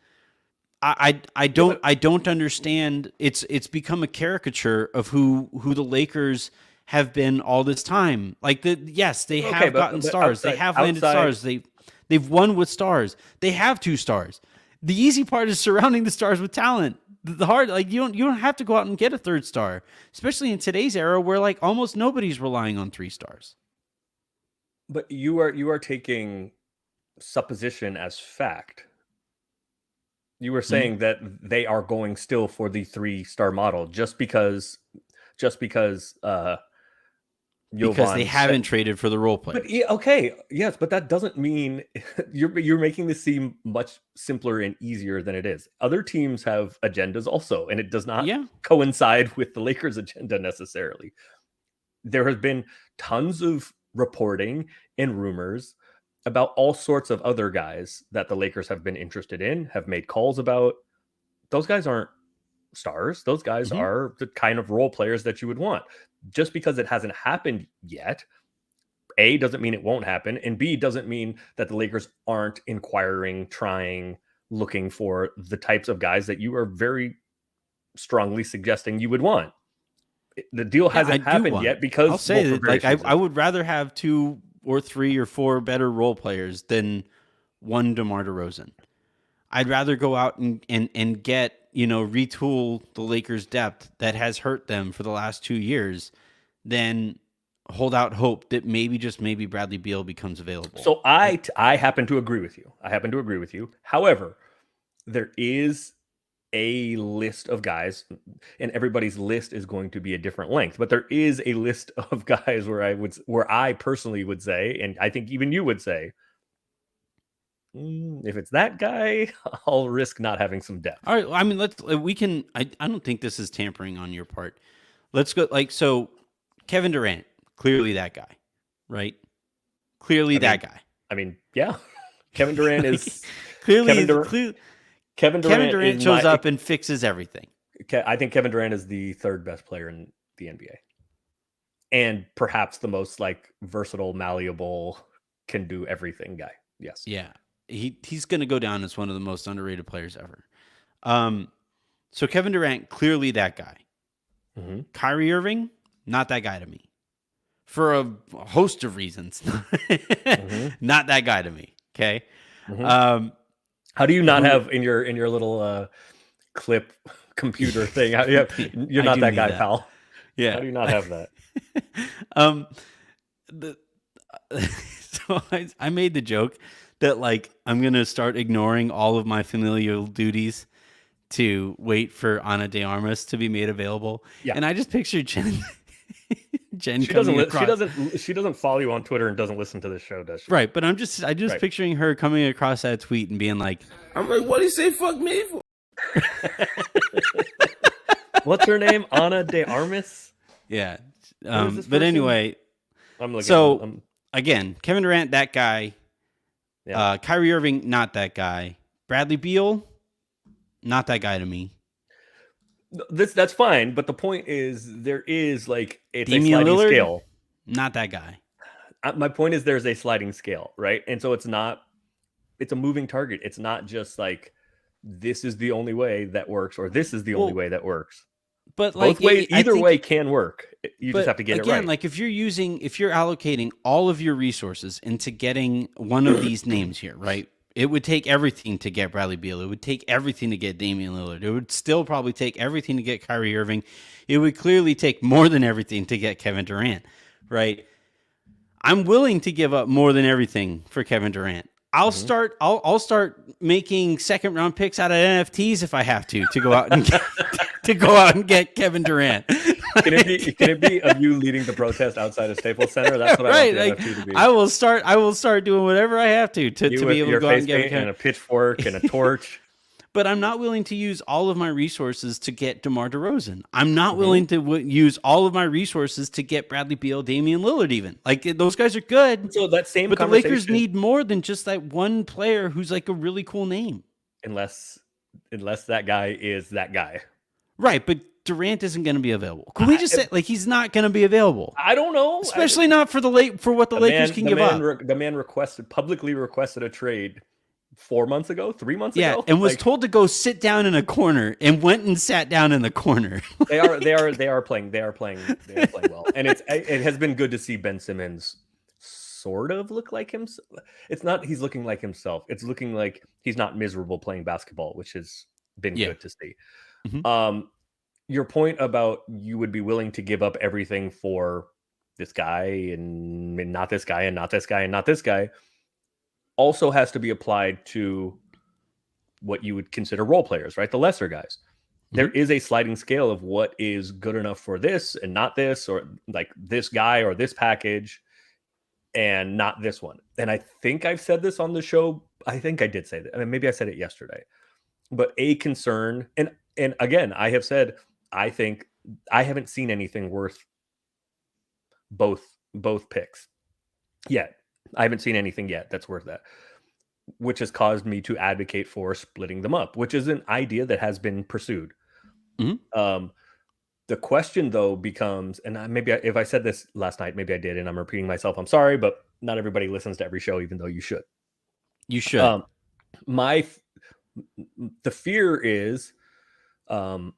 I don't understand. It's become a caricature of who the Lakers have been all this time. Like, they have gotten stars. They have landed stars. They've won with stars. They have 2 stars. The easy part is surrounding the stars with talent. The hard, like, you don't have to go out and get a third star, especially in today's era where, like, almost nobody's relying on 3 stars. But you are taking supposition as fact. You were saying that they are going still for the 3-star model just because they haven't traded for the role players. But yes, but that doesn't mean you're making this seem much simpler and easier than it is. Other teams have agendas also, and it does not coincide with the Lakers' agenda necessarily. There has been tons of reporting and rumors about all sorts of other guys that the Lakers have been interested in, have made calls about. Those guys aren't stars. Those guys are the kind of role players that you would want. Just because it hasn't happened yet, A, doesn't mean it won't happen, and B, doesn't mean that the Lakers aren't inquiring, trying, looking for the types of guys that you are very strongly suggesting you would want. The deal hasn't happened yet because I'll say that, like, I would rather have 2 or 3 or 4 better role players than one DeMar DeRozan. I'd rather go out and get, retool the Lakers' depth that has hurt them for the last 2 years than hold out hope that maybe Bradley Beal becomes available. So I happen to agree with you. However, there is a list of guys, and everybody's list is going to be a different length, but there is a list of guys where I personally would say, and I think even you would say, if it's that guy, I'll risk not having some depth. All right. I mean, I don't think this is tampering on your part. Let's go. So Kevin Durant, clearly that guy, right? Clearly that guy. I mean, yeah. Kevin Durant is Kevin Durant shows up and fixes everything. I think Kevin Durant is the third best player in the NBA, and perhaps the most like versatile, malleable, can do everything guy. Yes. Yeah, he's going to go down as one of the most underrated players ever. So Kevin Durant, clearly that guy. Mm-hmm. Kyrie Irving, not that guy to me, for a host of reasons. Mm-hmm. Not that guy to me. Okay. Mm-hmm. How do you not have in your little clip computer thing? You're not that guy, that. pal. Yeah. How do you not have that? So I made the joke that like I'm gonna start ignoring all of my familial duties to wait for Ana de Armas to be made available. Yeah. And I just pictured Jen. She doesn't follow you on Twitter and doesn't listen to this show, does she? Right, but I'm just picturing her coming across that tweet and being like, I'm like, what do you say fuck me for? What's her name? Ana de Armas? Yeah. But person? Anyway, I'm looking. So again, Kevin Durant, that guy. Yeah. Kyrie Irving, not that guy. Bradley Beal, not that guy to me. That's fine, but the point is there is like it's Damian a sliding Lillard, scale. Not that guy. My point is there's a sliding scale, right? And so it's a moving target. It's not just like this is the only way that works or this is the only way that works. But both ways, either way can work. You just have to get it right. Again, like if you're allocating all of your resources into getting one of these names here, right? It would take everything to get Bradley Beal. It would take everything to get Damian Lillard. It would still probably take everything to get Kyrie Irving. It would clearly take more than everything to get Kevin Durant, right? I'm willing to give up more than everything for Kevin Durant. I'll start making second round picks out of NFTs if I have to go out and get Kevin Durant. Can it be of you leading the protest outside of Staples Center? That's what I want the NFT to be. I will start doing whatever I have to be able to go out and get and a pitchfork and a torch. But I'm not willing to use all of my resources to get DeMar DeRozan. I'm not willing to use all of my resources to get Bradley Beal, Damian Lillard even. Like those guys are good. So that same but the Lakers need more than just that one player who's like a really cool name. Unless that guy is that guy. Right, but Durant isn't going to be available. Can we just say like he's not going to be available? I don't know, especially not for what the Lakers can give up. The man publicly requested a trade 3 months ago. Yeah, and was told to go sit down in a corner and went and sat down in the corner. They are playing well, and it has been good to see Ben Simmons sort of look like himself. It's not he's looking like himself. It's looking like he's not miserable playing basketball, which has been good to see. Mm-hmm. Your point about you would be willing to give up everything for this guy and not this guy and not this guy and not this guy also has to be applied to what you would consider role players, right? The lesser guys. Mm-hmm. There is a sliding scale of what is good enough for this and not this, or like this guy or this package and not this one. And I think I've said this on the show. I think I did say that. I mean, maybe I said it yesterday, but a concern, and again, I have said, I think I haven't seen anything worth both picks yet. I haven't seen anything yet that's worth that, which has caused me to advocate for splitting them up, which is an idea that has been pursued. Mm-hmm. The question though becomes, and maybe if I said this last night, maybe I did, and I'm repeating myself. I'm sorry, but not everybody listens to every show, even though you should. You should. The fear is, and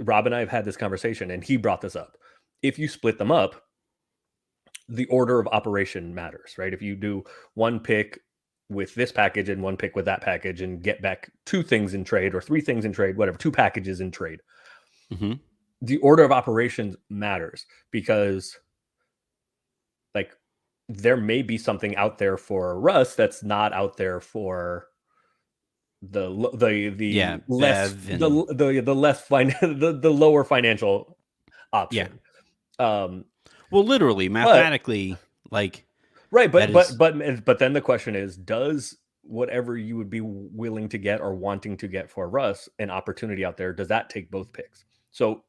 Rob and I have had this conversation, and he brought this up. If you split them up, the order of operation matters, right? If you do one pick with this package and one pick with that package and get back 2 things in trade or 3 things in trade, whatever, 2 packages in trade, mm-hmm. The order of operations matters because like there may be something out there for Russ that's not out there for the lower financial option. Yeah. Well, literally, mathematically, right. But then the question is, does whatever you would be willing to get or wanting to get for Russ an opportunity out there, does that take both picks? So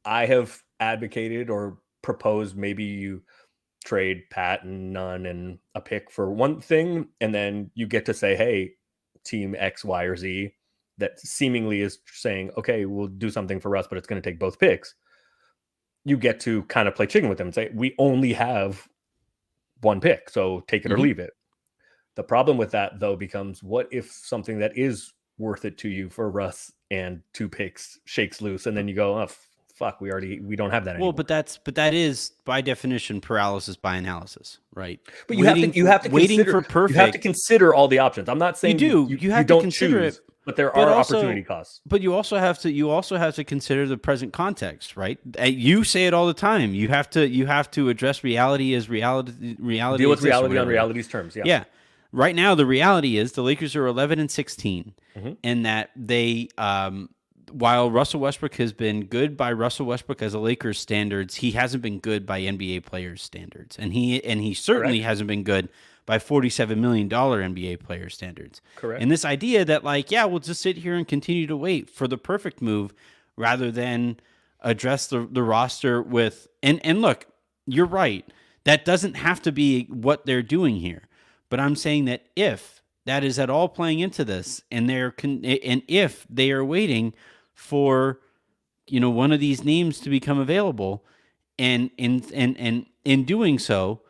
I have advocated or proposed maybe you trade Pat and Nunn and a pick for one thing, and then you get to say, hey, team X, Y, or Z, that seemingly is saying, okay, we'll do something for Russ, but it's going to take both picks. You get to kind of play chicken with them and say, we only have one pick, so take it or leave it. The problem with that, though, becomes what if something that is worth it to you for Russ and 2 picks shakes loose, and then you go, oh, fuck, we don't have that anymore. Well, but that is by definition paralysis by analysis, right? But you have to waiting consider, for perfect. You have to consider all the options. I'm not saying you have to consider choose, it, but there are opportunity costs. But you also have to consider the present context, right? You say it all the time. You have to address reality as reality. Deal with reality on reality's terms. Yeah. Yeah. Right now, the reality is the Lakers are 11-16, and that they, while Russell Westbrook has been good by Russell Westbrook as a Lakers standards, he hasn't been good by NBA players standards, and he certainly hasn't been good by $47 million NBA player standards. Correct. And this idea that we'll just sit here and continue to wait for the perfect move rather than address the roster with and look, you're right. That doesn't have to be what they're doing here. But I'm saying that if that is at all playing into this, and if they are waiting for, one of these names to become available, and in doing so,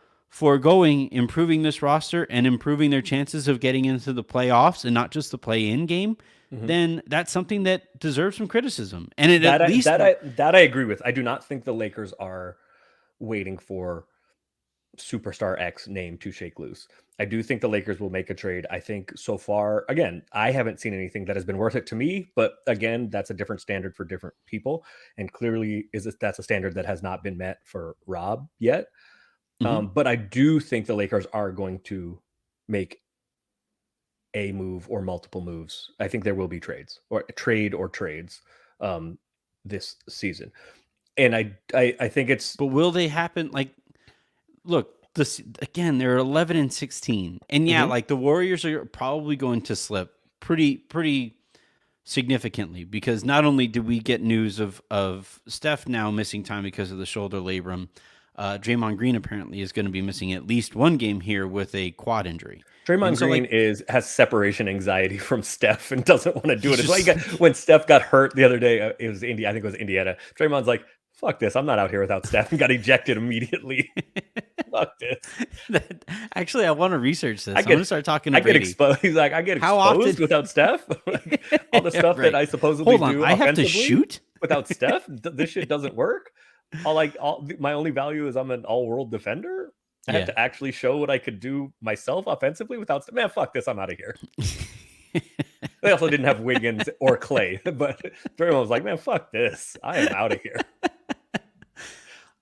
improving this roster and improving their chances of getting into the playoffs and not just the play-in game, then that's something that deserves some criticism. And I agree with. I do not think the Lakers are waiting for superstar X name to shake loose. I do think the Lakers will make a trade. I think so far, again, I haven't seen anything that has been worth it to me, but again, that's a different standard for different people. And clearly that's a standard that has not been met for Rob yet. But I do think the Lakers are going to make a move or multiple moves. I think there will be trades or trades this season. And I think it's... But will they happen? Look, again, they're 11-16, and the Warriors are probably going to slip pretty significantly, because not only did we get news of Steph now missing time because of the shoulder labrum, Draymond Green apparently is going to be missing at least one game here with a quad injury. Draymond Green has separation anxiety from Steph and doesn't want to do it. It's like when Steph got hurt the other day, it was I think it was Indiana. Draymond's like, fuck this, I'm not out here without Steph, and got ejected immediately. Fuck this. Actually, I want to research this. I'm going to start talking to Brady. Get exposed. He's like, I get exposed without Steph? All the stuff that I supposedly do I have to shoot? Without Steph? This shit doesn't work? My only value is I'm an all-world defender? I have to actually show what I could do myself offensively without Steph? Man, fuck this, I'm out of here. They also didn't have Wiggins or Clay, but Draymond was like, man, fuck this. I am out of here.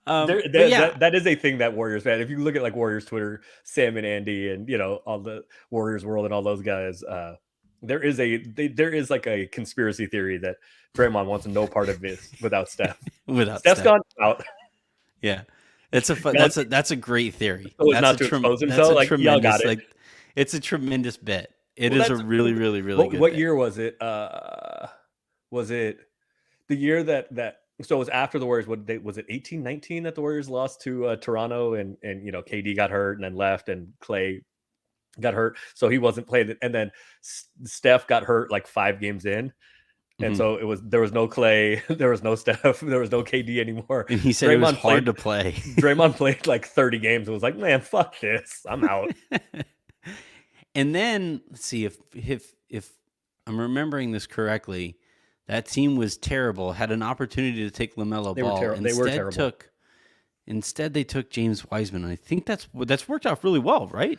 That is a thing that Warriors fan. If you look at Warriors Twitter, Sam and Andy, and all the Warriors world and all those guys, there is a conspiracy theory that Draymond wants no part of this without Steph. Steph's gone out. Yeah, that's a great theory. So not to expose himself. Y'all got it. It's a tremendous bit. It is a really, really, really good. What year was it? Was it the year that? So it was after the Warriors. What date was it? 18-19 that the Warriors lost to Toronto, and KD got hurt and then left, and Clay got hurt, so he wasn't playing. And then Steph got hurt 5 games in, and so there was no Clay, there was no Steph, there was no KD anymore. And he said it was hard to play. Draymond played 30 games. It was like, man, fuck this, I'm out. And then let's see if I'm remembering this correctly. That team was terrible. Had an opportunity to take LaMelo Ball. They were terrible. Instead, they took James Wiseman. I think that's worked out really well, right?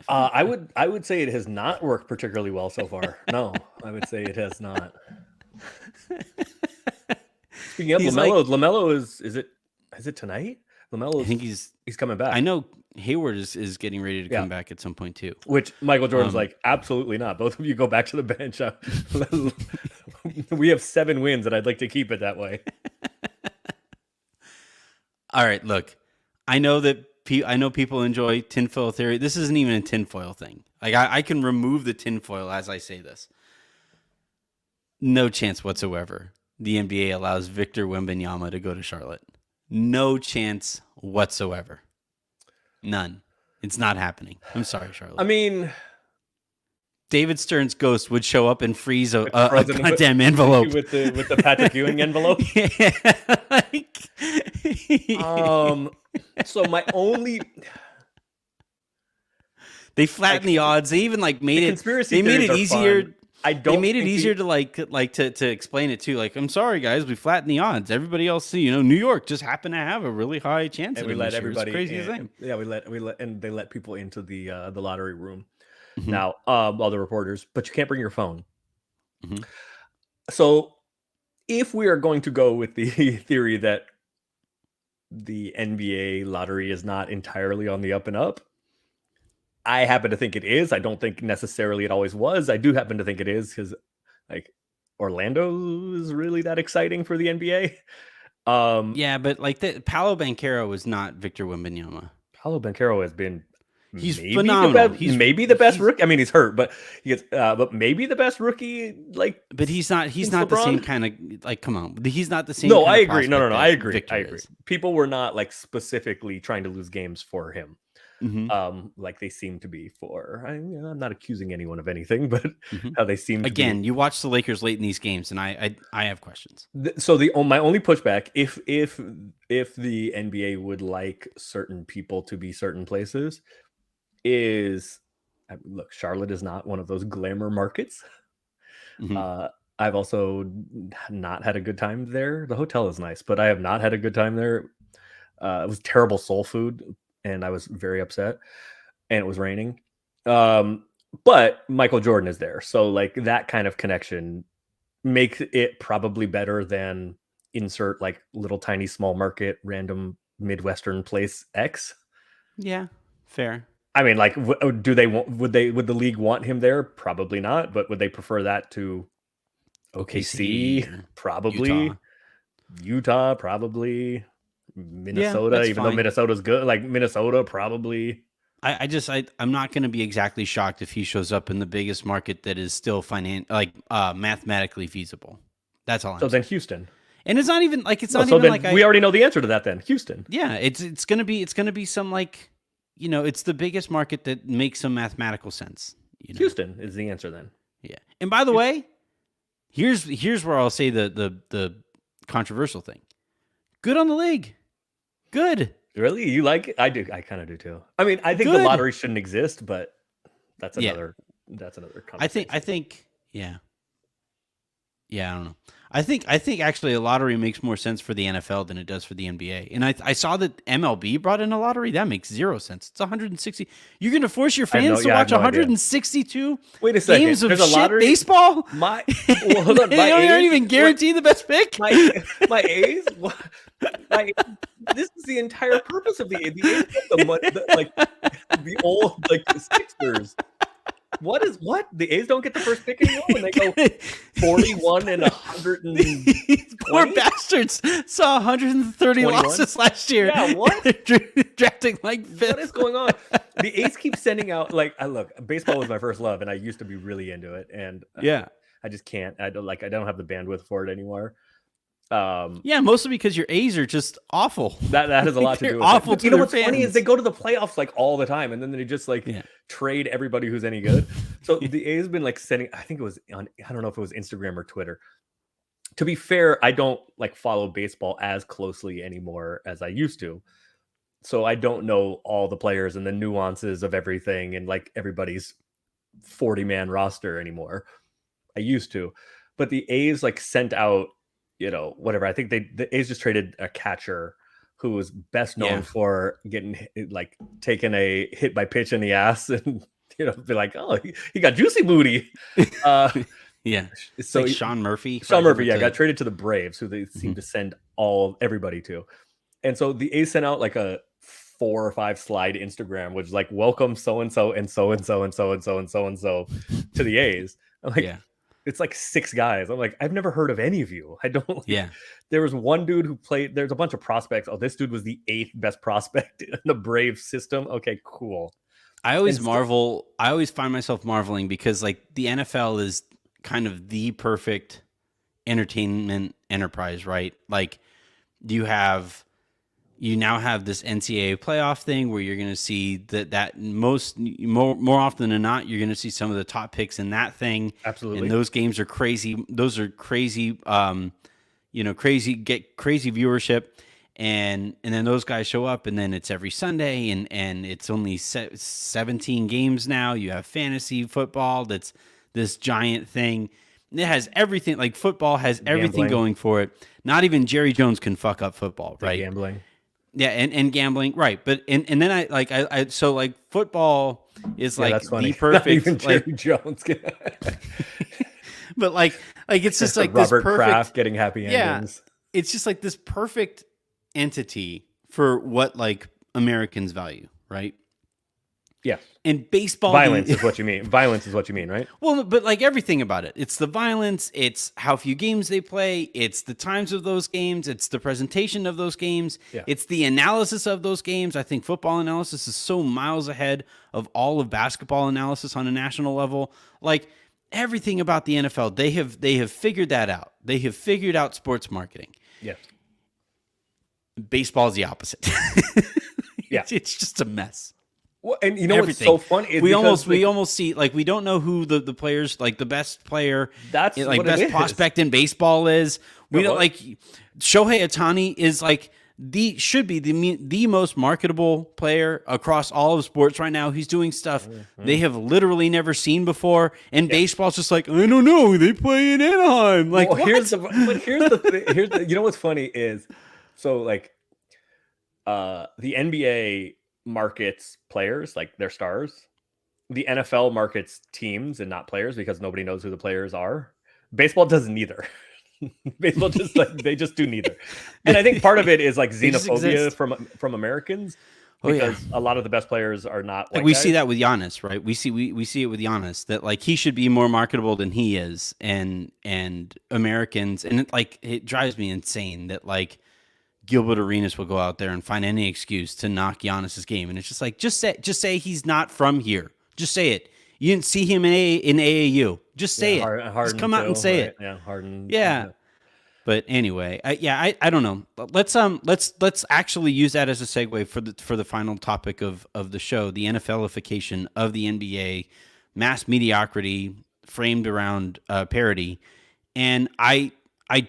I would say it has not worked particularly well so far. No, I would say it has not. Speaking of LaMelo, is it tonight? LaMelo, I think he's coming back. I know Hayward is getting ready to come back at some point too. Which Michael Jordan's like, absolutely not. Both of you go back to the bench. We have 7 wins, and I'd like to keep it that way. All right, look, I know people enjoy tinfoil theory. This isn't even a tinfoil thing. I can remove the tinfoil as I say this. No chance whatsoever the NBA allows Victor Wembanyama to go to Charlotte. No chance whatsoever. None. It's not happening. I'm sorry, Charlotte. I mean, David Stern's ghost would show up and freeze a President goddamn envelope. with the Patrick Ewing envelope. Yeah, like- So my only they flattened the odds. They even like made the it. conspiracy They made theories it are easier. fun. I don't. They made it think easier to explain it too. Like, I'm sorry, guys, we flattened the odds. Everybody else, New York just happened to have a really high chance. and of we it let this year. It's everybody. crazy in, thing. Yeah, we let, and they let people into the lottery room. Mhm. Now, all the reporters, but you can't bring your phone. Mhm. So, if we are going to go with the theory that the NBA lottery is not entirely on the up and up, I happen to think it is. I don't think necessarily it always was. I do happen to think it is because, like, Orlando is really that exciting for the NBA. Yeah, but like Paolo Banchero was not Victor Wembanyama. Paolo Banchero has been He's maybe phenomenal. He's maybe the best rookie. I mean, he's hurt, but he gets but maybe the best rookie. Like, But he's not the LeBron? same kind of like. Come on, he's not the same. no, kind I of agree. No, prospect I that agree. Victor I agree. is. People were not like specifically trying to lose games for him. Mhm. Like they seem to be for. I'm not accusing anyone of anything, but Mhm. how they seem to be. Again, you watch the Lakers late in these games, and I have questions. So my only pushback, if the NBA would like certain people to be certain places, is look, Charlotte is not one of those glamour markets. Mhm. I've also not had a good time there. The hotel is nice, but I have not had a good time there. It was terrible soul food, and I was very upset. And it was raining. But Michael Jordan is there, so like that kind of connection makes it probably better than insert like little tiny small market random Midwestern place X. Yeah, fair. I mean, like, do they want? Would the league want him there? Probably not. But would they prefer that to OKC? or Probably. Utah, probably. Minnesota, that's even though fine. Minnesota's good. Like Minnesota, probably. I'm not going to be exactly shocked if he shows up in the biggest market that is still mathematically feasible. That's all. So then Houston. And it's not even like So then we already know the answer to that. Then Houston. Yeah, it's gonna be some like it's the biggest market that makes some mathematical sense. Houston is the answer then. Yeah. And by the way, here's where I'll say the controversial thing. Good on the league. Good. Really? You like it? I do. I kind of do too. I mean, I think the Good. lottery shouldn't exist, but that's Yeah. another conversation. I think yeah. Yeah, I don't know. I think actually a lottery makes more sense for the NFL than it does for the NBA. And I saw that MLB brought in a lottery. That makes zero sense. It's 160. You're going to force your fans to watch I have no idea. 162 Wait a second. games of There's a shit lottery? baseball? My well, hold on. They My don't A's- even guarantee the best pick. my A's. This is the entire purpose of the A's. The A's get the money, the old the Sixers. What the A's don't get the first pick anymore when they go 41 and 100 These poor bastards saw 130 21? losses last year. Yeah, what? Drafting like fifth. What is going on? The A's keep sending out look, baseball was my first love, and I used to be really into it, and Yeah. I just can't. I don't have the bandwidth for it anymore. Yeah, mostly because your A's are just awful. That has a lot to They're do with awful it. But to you know their what's funny is fans. they go to the playoffs like all the time, and then they just trade everybody who's any good. So the A's been like sending. I think it was on. I don't know if it was Instagram or Twitter. To be fair, I don't follow baseball as closely anymore as I used to. So I don't know all the players and the nuances of everything and everybody's 40-man roster anymore. I used to, but the A's sent out, whatever. I think the A's just traded a catcher who was best known for getting taking a hit by pitch in the ass and be like, oh, he got juicy booty. Yeah. So like Sean Murphy. Sean Murphy, got traded to the Braves, who they seem to send everybody to. And so the A's sent out a 4 or 5 slide Instagram, which is welcome so and so and so and so and so and so and so and so to the A's. I'm it's 6 guys. I'm I've never heard of any of you. I don't. There was one dude who played. There's a bunch of prospects. Oh, this dude was the 8th best prospect in the Braves system. Okay, cool. I always marvel. I always find myself marveling because the NFL is kind of the perfect entertainment enterprise, right? You have you now have this NCAA playoff thing where you're going to see that more often than not, you're going to see some of the top picks in that thing. Absolutely. And those games are crazy. Those are crazy, get crazy viewership. And then those guys show up, and then it's every Sunday, and it's only 17 games now. You have fantasy football that's this giant thing. And it has everything. Like football has everything Gambling. going for it. Not even Jerry Jones can fuck up football, right? Gambling. Yeah, and gambling, right? But and then I so like football is like that's funny. the perfect, Not even Jerry like, Jones. but like it's just like this Robert perfect. Kraft getting happy endings. It's just like this perfect entity for what like Americans value, right? Yeah. And baseball, Violence is what you mean. Violence is what you mean, right? well, but like everything about it, it's the violence, it's how few games they play, it's the times of those games, it's the presentation of those games, Yeah. it's the analysis of those games. I think football analysis is so miles ahead of all of basketball analysis on a national level. Like everything about the NFL, they have figured that out. They have figured out sports marketing. Yes. Baseball is the opposite. Yeah. It's just a mess. Well, and you know Everything. what's so fun is we because, almost see like we don't know who the players, like the best player, That's like what it best is. prospect in baseball is. We No, don't what? like Shohei Ohtani is like should be the most marketable player across all of sports right now. He's doing stuff they have literally never seen before, and baseball's just like, I don't know, they play in Anaheim. Like well, what? here's the thing. You know what's funny is, so like the NBA markets players, like their stars. The NFL markets teams and not players because nobody knows who the players are. Baseball does neither. Baseball just like they just do neither. And I think part of it is like They just xenophobia exist. from Americans Oh, yeah. because a lot of the best players are not Like white we guys. see that with Giannis, right? We see it with Giannis that like he should be more marketable than he is, and Americans, and it drives me insane that like Gilbert Arenas will go out there and find any excuse to knock Giannis's game, and it's just like just say he's not from here. Just say it. You didn't see him in AAU. Just say it. Just come out and say it. Yeah, Harden. Yeah. But anyway, I don't know. Let's actually use that as a segue for the final topic of the show, the NFLification of the NBA, mass mediocrity framed around parody, and I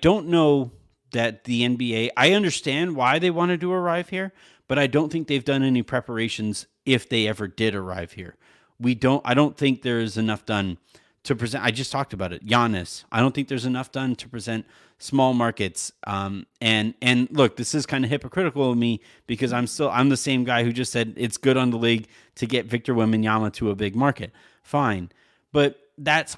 don't know that the NBA. I understand why they wanted to arrive here, but I don't think they've done any preparations if they ever did arrive here. I don't think there's enough done to present. I just talked about it. Giannis. I don't think there's enough done to present small markets. And look, this is kind of hypocritical of me because I'm the same guy who just said it's good on the league to get Victor Wembanyama to a big market. Fine. But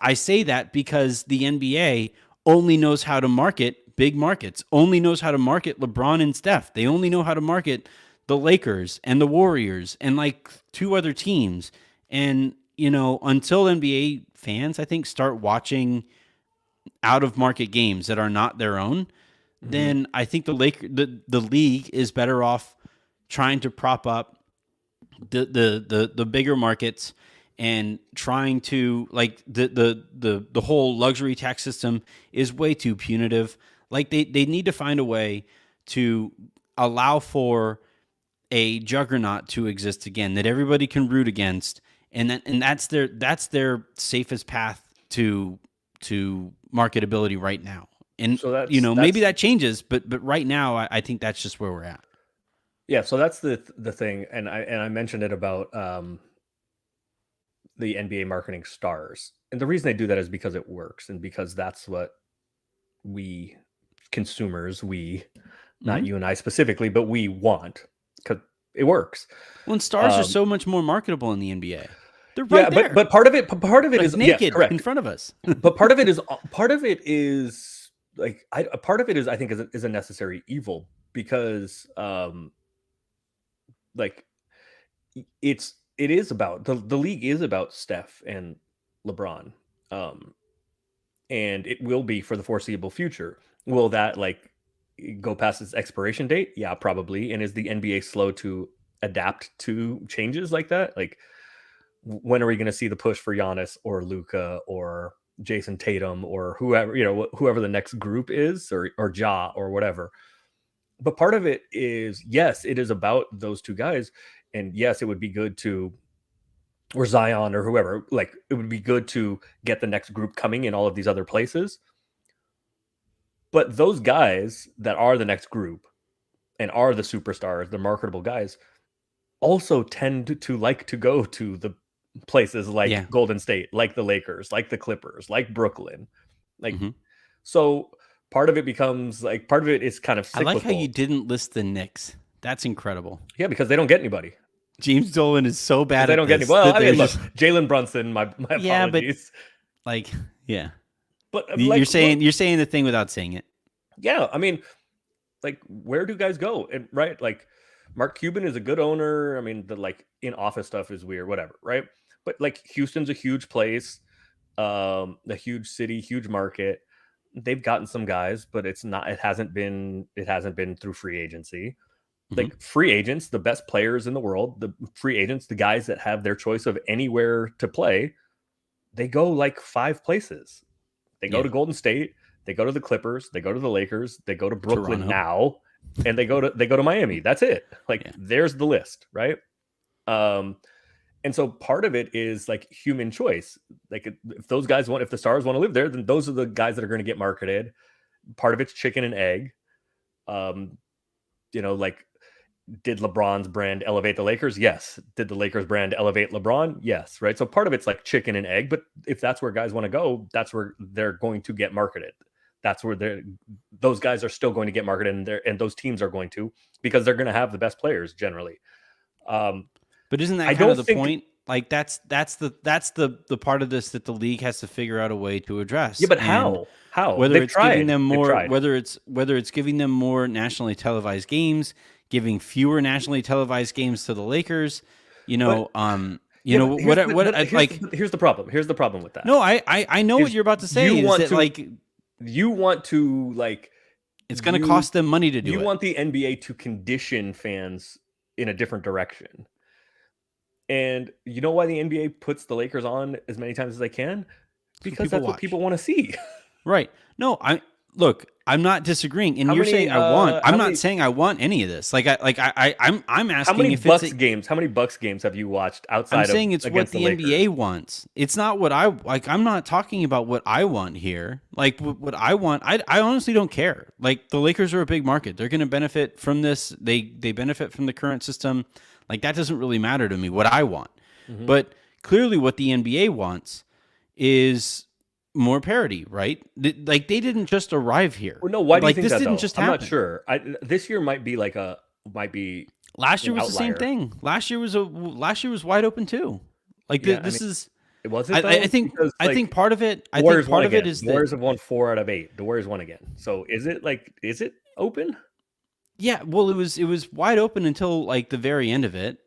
I say that because the NBA only knows how to market big markets, only knows how to market LeBron and Steph. They only know how to market the Lakers and the Warriors and like two other teams. And, until NBA fans, I think, start watching out of market games that are not their own, then I think the league is better off trying to prop up the bigger markets and trying to like the whole luxury tax system is way too punitive. Like they need to find a way to allow for a juggernaut to exist again that everybody can root against, and that's their safest path to marketability right now. And So maybe that changes, but right now I think that's just where we're at. Yeah, so that's the thing, and I mentioned it about the NBA marketing stars, and the reason they do that is because it works, and because that's what we consumers, not you and I specifically, but we want because it works. Well, and stars are so much more marketable in the NBA. They're right there. but part of it like is naked correct. in front of us. But part of it is like part of it is I think is a necessary evil because like it is about the league is about Steph and LeBron, and it will be for the foreseeable future. Will that like go past its expiration date? Yeah, probably. And is the NBA slow to adapt to changes like that? Like, when are we going to see the push for Giannis or Luka or Jason Tatum or whoever the next group is, or Ja or whatever? but part of it is, yes, it is about those two guys, and yes, it would be good to, or Zion or whoever, like it would be good to get the next group coming in all of these other places. But those guys that are the next group and are the superstars, the marketable guys, also tend to like to go to the places like Yeah. Golden State, like the Lakers, like the Clippers, like Brooklyn. Like, Mhm. so part of it becomes like, part of it is kind of I cyclical. like how you didn't list the Knicks. That's incredible. Yeah, because they don't get anybody. James Dolan is so bad They at don't get this any. Well, that I mean, they're look, just- Jalen Brunson, my Yeah, but- apologies. like, yeah. But You're like, saying the thing without saying it. yeah, I mean, like, where do guys go? And right, like, Mark Cuban is a good owner. I mean, the like in office stuff is weird, whatever, right? But like, Houston's a huge place, a huge city, huge market. They've gotten some guys, but it's not. It hasn't been through free agency. Like, free agents, the best players in the world, the free agents, the guys that have their choice of anywhere to play, they go like 5 places. They go Yeah. to Golden State, they go to the Clippers, they go to the Lakers, they go to Brooklyn Toronto. now, and they go to Miami. That's it. Like, Yeah. there's the list, right? And so part of it is like human choice. Like, if those guys want, if the stars want to live there, then those are the guys that are going to get marketed. Part of it's chicken and egg. Like, did LeBron's brand elevate the Lakers? Yes. Did the Lakers brand elevate LeBron? Yes. Right. So part of it's like chicken and egg, but if that's where guys want to go, that's where they're going to get marketed. That's where those guys are still going to get marketed, and those teams are going to, because they're going to have the best players generally. But isn't that I kind don't of the think- point? Like, that's the part of this that the league has to figure out a way to address. Yeah, but And how? Whether They've it's tried. giving them They've more, tried. whether it's giving them more nationally televised games, giving fewer nationally televised games to the Lakers, Yeah, but here's the problem. Here's the problem with that. No, I know what Is you're about to say. you Is want that to- like You want to like it's going to you- cost them money to do you it? want the NBA to condition fans in a different direction. And you know why the NBA puts the Lakers on as many times as they can? Because people that's what watch. people want to see. Right. No, I'm not disagreeing. And How you're many, saying I want. I'm how not many- saying I want any of this. I'm How asking many if Bucks it's. games? How many Bucks games have you watched outside I'm of saying it's what against the Lakers? NBA wants. It's not what I like. I'm not talking about what I want here. Like what I want. I honestly don't care. Like, the Lakers are a big market. They're going to benefit from this. They benefit from the current system. Like, that doesn't really matter to me. What I want. Mm-hmm. But clearly, what the NBA wants is more parity, right? Like, they didn't just arrive here. Well, no, why do you Like, think this that? didn't Though? just I'm happen. not sure. This year might be Last year an was the same outlier. thing. Last year was wide open too. Like, Yeah, this I mean, is. was it? I think Because, I think part of it. I Warriors think part won of it again. is The that. Warriors have won 4 out of 8. The Warriors won again. So is it open? Yeah, well, it was wide open until like the very end of it.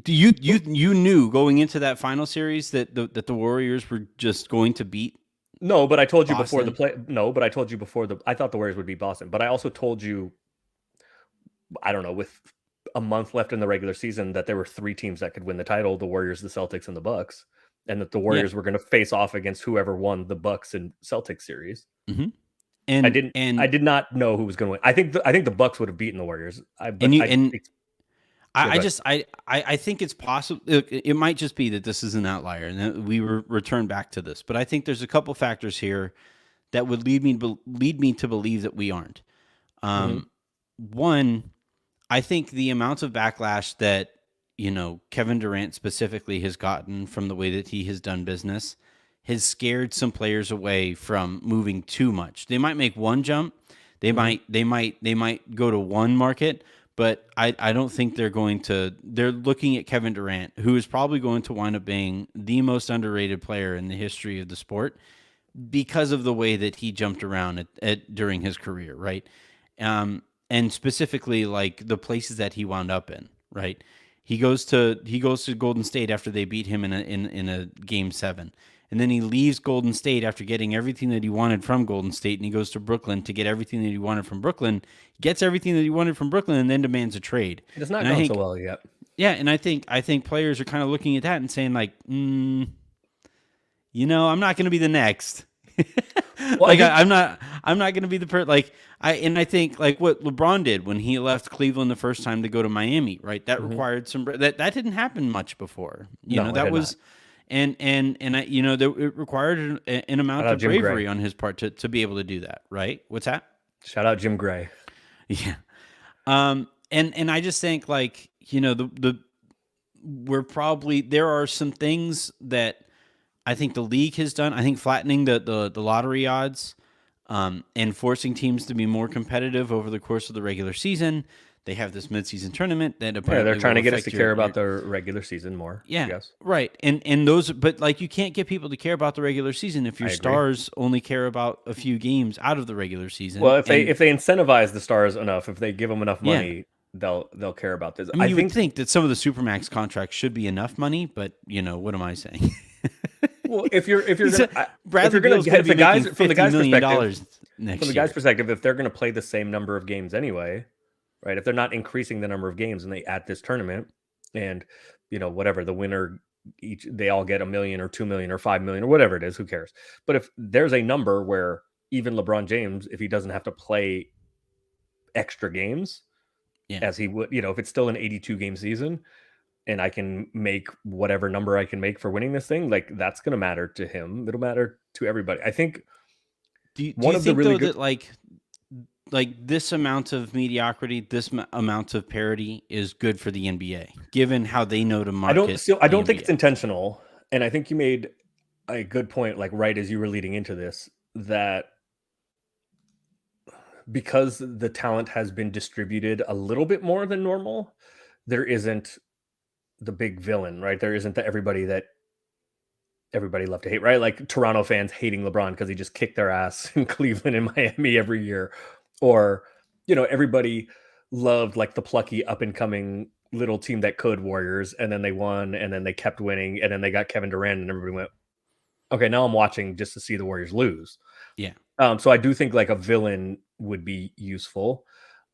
You knew going into that final series that the Warriors were just going to beat. No, but I told you before the Boston. play. No, but I told you before I thought the Warriors would beat Boston. But I also told you, I don't know, with a month left in the regular season, that there were 3 teams that could win the title: the Warriors, the Celtics, and the Bucks, and that the Warriors were going to face off against whoever won the Bucks and Celtics series. And I didn't. And I did not know who was going to win. I think the Bucks would have beaten the Warriors. I ahead. just I think it's possible. It might just be that this is an outlier, and that we return back to this. But I think there's a couple factors here that would lead me to believe that we aren't. One, I think the amount of backlash that Kevin Durant specifically has gotten from the way that he has done business has scared some players away from moving too much. They might make one jump. They might go to one market. But I don't think they're going to. They're looking at Kevin Durant, who is probably going to wind up being the most underrated player in the history of the sport because of the way that he jumped around during his career, right? And specifically, like, the places that he wound up in, right? He goes to Golden State after they beat him in a Game 7. And then he leaves Golden State after getting everything that he wanted from Golden State, and he goes to Brooklyn to get everything that he wanted from Brooklyn, gets everything that he wanted from Brooklyn, and then demands a trade. It's not And I gone think- so well yet. Yeah, and I think players are kind of looking at that and saying, like, I'm not going to be the next. Like think- I'm not going to be the like I think like what LeBron did when he left Cleveland the first time to go to Miami, right? That required some that didn't happen much before. You No, know, it that had was and I, you know, it required an amount Shout out of Jim Gray. bravery on his part to be able to do that, right? What's that? Shout out Jim Gray. Yeah. And I just think like, you know, we're probably there are some things that I think the league has done. I think flattening the lottery odds, and forcing teams to be more competitive over the course of the regular season. They have this midseason tournament that Yeah, apparently they're trying to will get us affect to care about the regular season more. yeah, Yes. right. And those, but like you can't get people to care about the regular season if your I agree. stars only care about a few games out of the regular season. Well, if they And, if they incentivize the stars enough, if they give them enough Yeah. money, they'll care about this. I mean, you think would think that some of the supermax contracts should be enough money, but you know what am I saying? well, if you're He gonna said Bradley if you're Beal's gonna going to get be the guys making from the guys' $50 million perspective, next from the year. guy's perspective, if they're going to play the same number of games anyway, right? If they're not increasing the number of games and they at this tournament, and you know whatever the winner each they all get $1 million or 2 million or 5 million or whatever it is, who cares? But if there's a number where even LeBron James, if he doesn't have to play extra games, Yeah. as he would, you know, if it's still an 82 game season, and I can make whatever number I can make for winning this thing, like that's going to matter to him. It'll matter to everybody. I think Do one you of the think really though good- that like this amount of mediocrity, this amount of parity is good for the NBA, given how they know to market? I the don't think it's NBA? intentional. And I think you made a good point, like right as you were leading into this, that because the talent has been distributed a little bit more than normal, there isn't the big villain, right? There isn't everybody that everybody love to hate, right? Like Toronto fans hating LeBron because he just kicked their ass in Cleveland and Miami every year. Or, you know, everybody loved like the plucky up and coming little team that could Warriors, and then they won, and then they kept winning, and then they got Kevin Durant, and everybody went, okay, now I'm watching just to see the Warriors lose. Yeah. So I do think like a villain would be useful.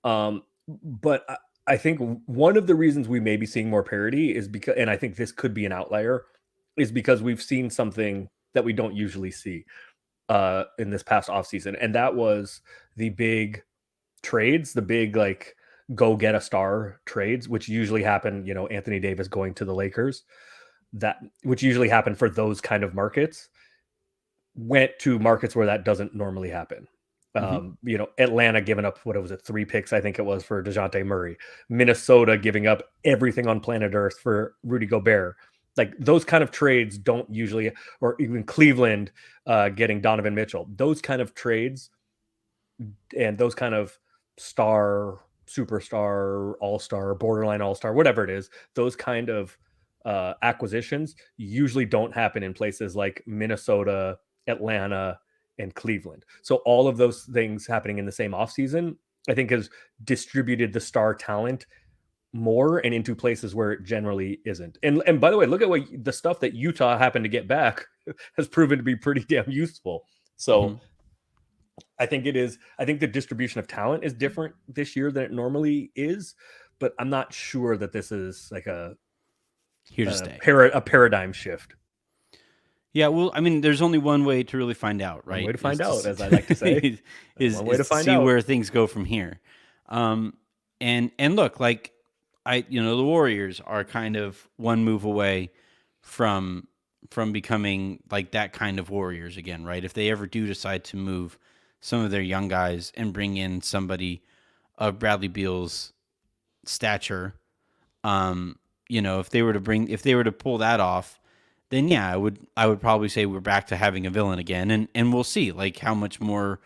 But I think one of the reasons we may be seeing more parity is because, and I think this could be an outlier, is because we've seen something that we don't usually see in this past offseason. And that was the big trades, the big like go get a star trades, which usually happen, you know, Anthony Davis going to the Lakers, that which usually happen for those kind of markets, went to markets where that doesn't normally happen. You know, Atlanta giving up, what was it, 3 picks, I think it was, for DeJounte Murray. Minnesota giving up everything on planet Earth for Rudy Gobert. Like those kind of trades don't usually, or even Cleveland getting Donovan Mitchell. Those kind of trades and those kind of star, superstar, all-star, borderline all-star, whatever it is, those kind of acquisitions usually don't happen in places like Minnesota, Atlanta, and Cleveland. So all of those things happening in the same offseason, I think, has distributed the star talent more and into places where it generally isn't. And by the way, look at what the stuff that Utah happened to get back has proven to be pretty damn useful. So I think the distribution of talent is different this year than it normally is, but I'm not sure that this is like Here to stay. a paradigm shift. Yeah, well, I mean, there's only one way to really find out, right? One way to find Is out, as I like to say. is One way to to find see out. where things go from here. And look, like the Warriors are kind of one move away from becoming like that kind of Warriors again, right? If they ever do decide to move some of their young guys and bring in somebody of Bradley Beal's stature, if they were to pull that off, then yeah, I would probably say we're back to having a villain again, and we'll see like how much more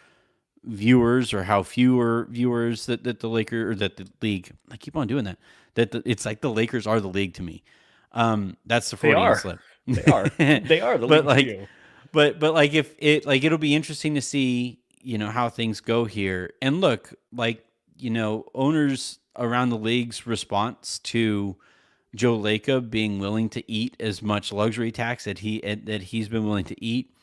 viewers or how fewer viewers that the Lakers or that the league. I keep on doing that. It's like the Lakers are the league to me. That's the Freudian slip. They are. They are the league. But like, to you. but like if it like it'll be interesting to see how things go here. And look, like owners around the league's response to Joe Lacob being willing to eat as much luxury tax that he's been willing to eat.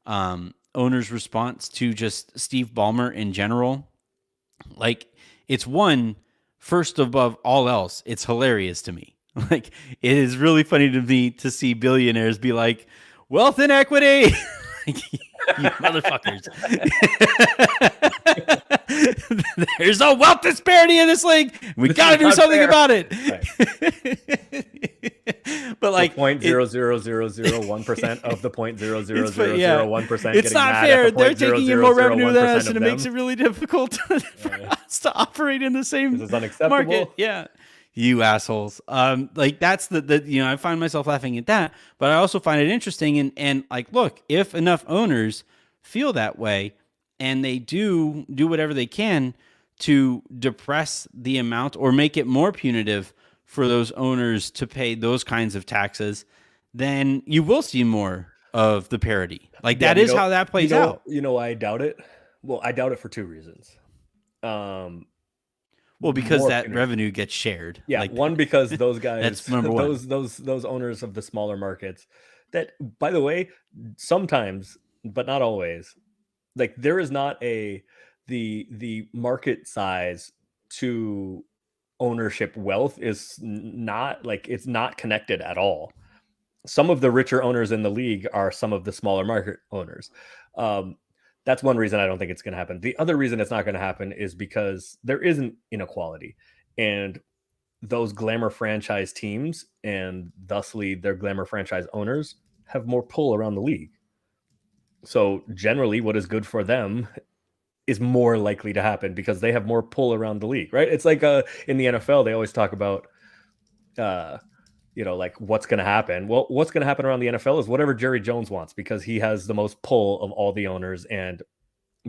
Owner's response to just Steve Ballmer in general, like it's first above all else, it's hilarious to me. Like it is really funny to me to see billionaires be like wealth inequity. You motherfuckers. There's a wealth disparity in this league. We got to do something about it. But like 0.00001% of the 0.00001%. It's not fair. They're taking in more revenue than us, and it makes it really difficult for us to operate in the same This is unacceptable. market. Yeah. You assholes. Like that's the I find myself laughing at that, but I also find it interesting and like, look, if enough owners feel that way and they do whatever they can to depress the amount or make it more punitive for those owners to pay those kinds of taxes, then you will see more of the parity. Like that is how that plays out. You know why I doubt it? Well, I doubt it for two reasons. Well, because that revenue gets shared. Yeah, like, one, because those guys, that's number one. Those owners of the smaller markets, that, by the way, sometimes, but not always, like there is not the market size to ownership wealth is not like it's not connected at all. Some of the richer owners in the league are some of the smaller market owners. That's one reason I don't think it's going to happen. The other reason it's not going to happen is because there isn't inequality, and those glamour franchise teams and thusly their glamour franchise owners have more pull around the league. So generally what is good for them is more likely to happen because they have more pull around the league, right? It's like in the NFL, they always talk about, like what's going to happen. Well, what's going to happen around the NFL is whatever Jerry Jones wants, because he has the most pull of all the owners and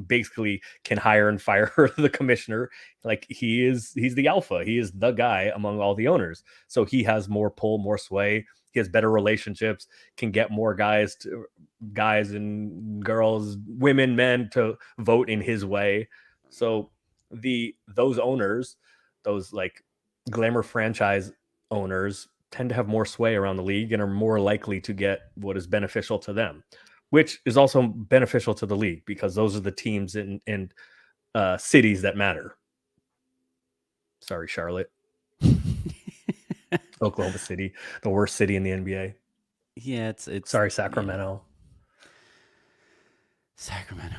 basically can hire and fire the commissioner. Like he's the alpha. He is the guy among all the owners. So he has more pull, more sway. He has better relationships, can get more guys and girls, women, men to vote in his way. So those owners, those like glamour franchise owners, tend to have more sway around the league and are more likely to get what is beneficial to them, which is also beneficial to the league because those are the teams in cities that matter. Sorry, Charlotte. Oklahoma City, the worst city in the NBA. Yeah, it's sorry, Sacramento. Sacramento.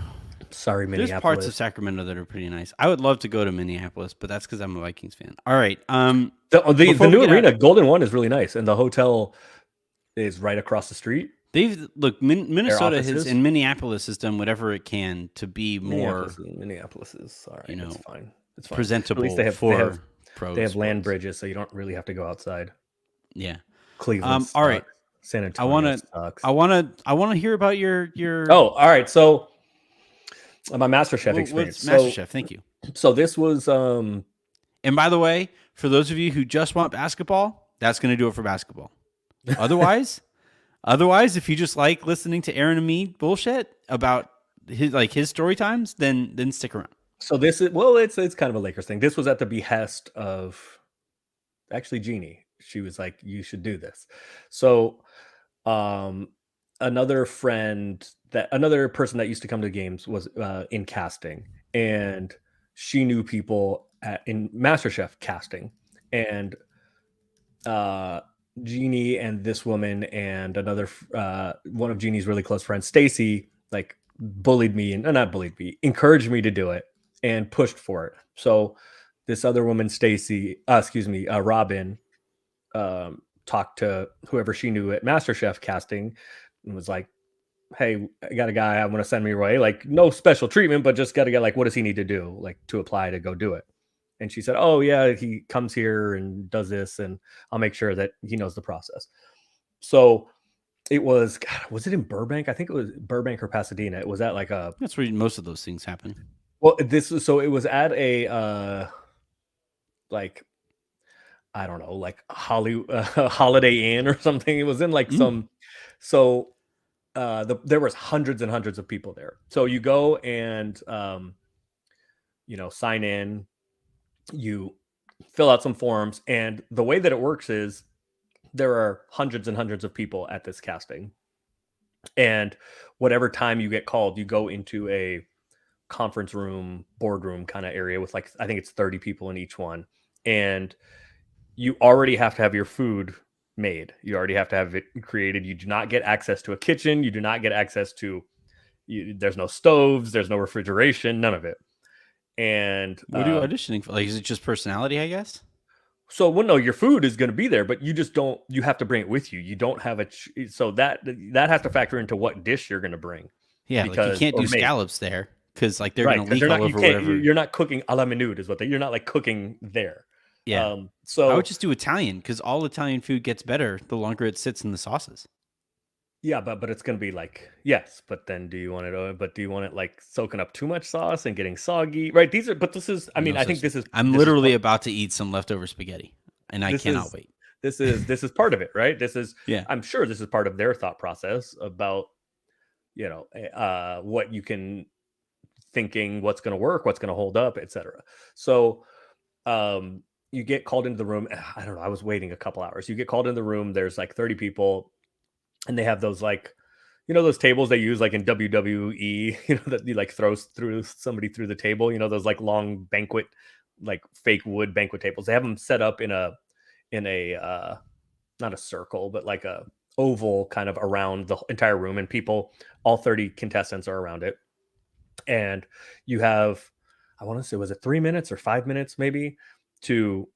Sorry, Minneapolis. There's parts of Sacramento that are pretty nice. I would love to go to Minneapolis, but that's because I'm a Vikings fan. All right. The new arena, Golden One, is really nice, and the hotel is right across the street. Minnesota and Minneapolis has done whatever it can to be more. Minneapolis is all right. It's fine. It's fine. Presentable. At least they have pros. They have land bridges, so you don't really have to go outside. Yeah. Cleveland. All right. San Antonio. I want to hear about your. Oh, all right. So my MasterChef experience. MasterChef. Thank you. So this was. And by the way, for those of you who just want basketball, that's going to do it for basketball. Otherwise, if you just like listening to Aaron and me bullshit about his story times, then stick around. So this is it's kind of a Lakers thing. This was at the behest of actually Jeannie. She was like, "You should do this." So, another person that used to come to games was in casting, and she knew people in MasterChef casting, and Jeannie and this woman and another one of Jeannie's really close friends, Stacy, like encouraged me to do it and pushed for it. So this other woman, Robin, talked to whoever she knew at MasterChef casting and was like, "Hey, I got a guy I want to send me your way. Like, no special treatment, but just got to get like, what does he need to do like to apply to go do it?" And she said, "Oh yeah, he comes here and does this, and I'll make sure that he knows the process." So it was it in Burbank? I think it was Burbank or Pasadena. It was at like that's where most of those things happen. Well, it was at a like, I don't know, like Holiday Inn or something. It was in like some, so there was hundreds and hundreds of people there. So you go and sign in, you fill out some forms, and the way that it works is there are hundreds and hundreds of people at this casting, and whatever time you get called, you go into a conference room, boardroom kind of area with like, I think it's 30 people in each one, and you already have to have your food made. You already have to have it created. You do not get access to a kitchen. You do not get access to there's no stoves, there's no refrigeration, none of it. And What are you auditioning for? Like, is it just personality, I guess? so, well, no, your food is going to be there, but you just don't. You have to bring it with you. You don't have so that has to factor into what dish you're going to bring. Yeah, like you can't do scallops there because like they're Right, going to 'cause leak they're all not. You over can't. whatever. You're not cooking a la minute, is what you're not like cooking there. Yeah. I So would just do Italian because all Italian food gets better the longer it sits in the sauces. yeah, but it's going to be like yes, but then do you want it? But do you want it like soaking up too much sauce and getting soggy? Right. These are. But this is. I mean, No I think such- this is. I'm this is literally part- about to eat some leftover spaghetti, and I This cannot is- wait. This is part of it, right? This is. Yeah. I'm sure this is part of their thought process about what you can thinking, what's going to work, what's going to hold up, etc. So you get called into the room. I don't know, I was waiting a couple hours. You get called in the room, there's like 30 people, and they have those like those tables they use like in WWE, that you like throws through somebody through the table, those like long banquet, like fake wood banquet tables. They have them set up in a not a circle, but like a oval kind of around the entire room, and people, all 30 contestants are around it. And you have, I want to say, was it 3 minutes or 5 minutes maybe to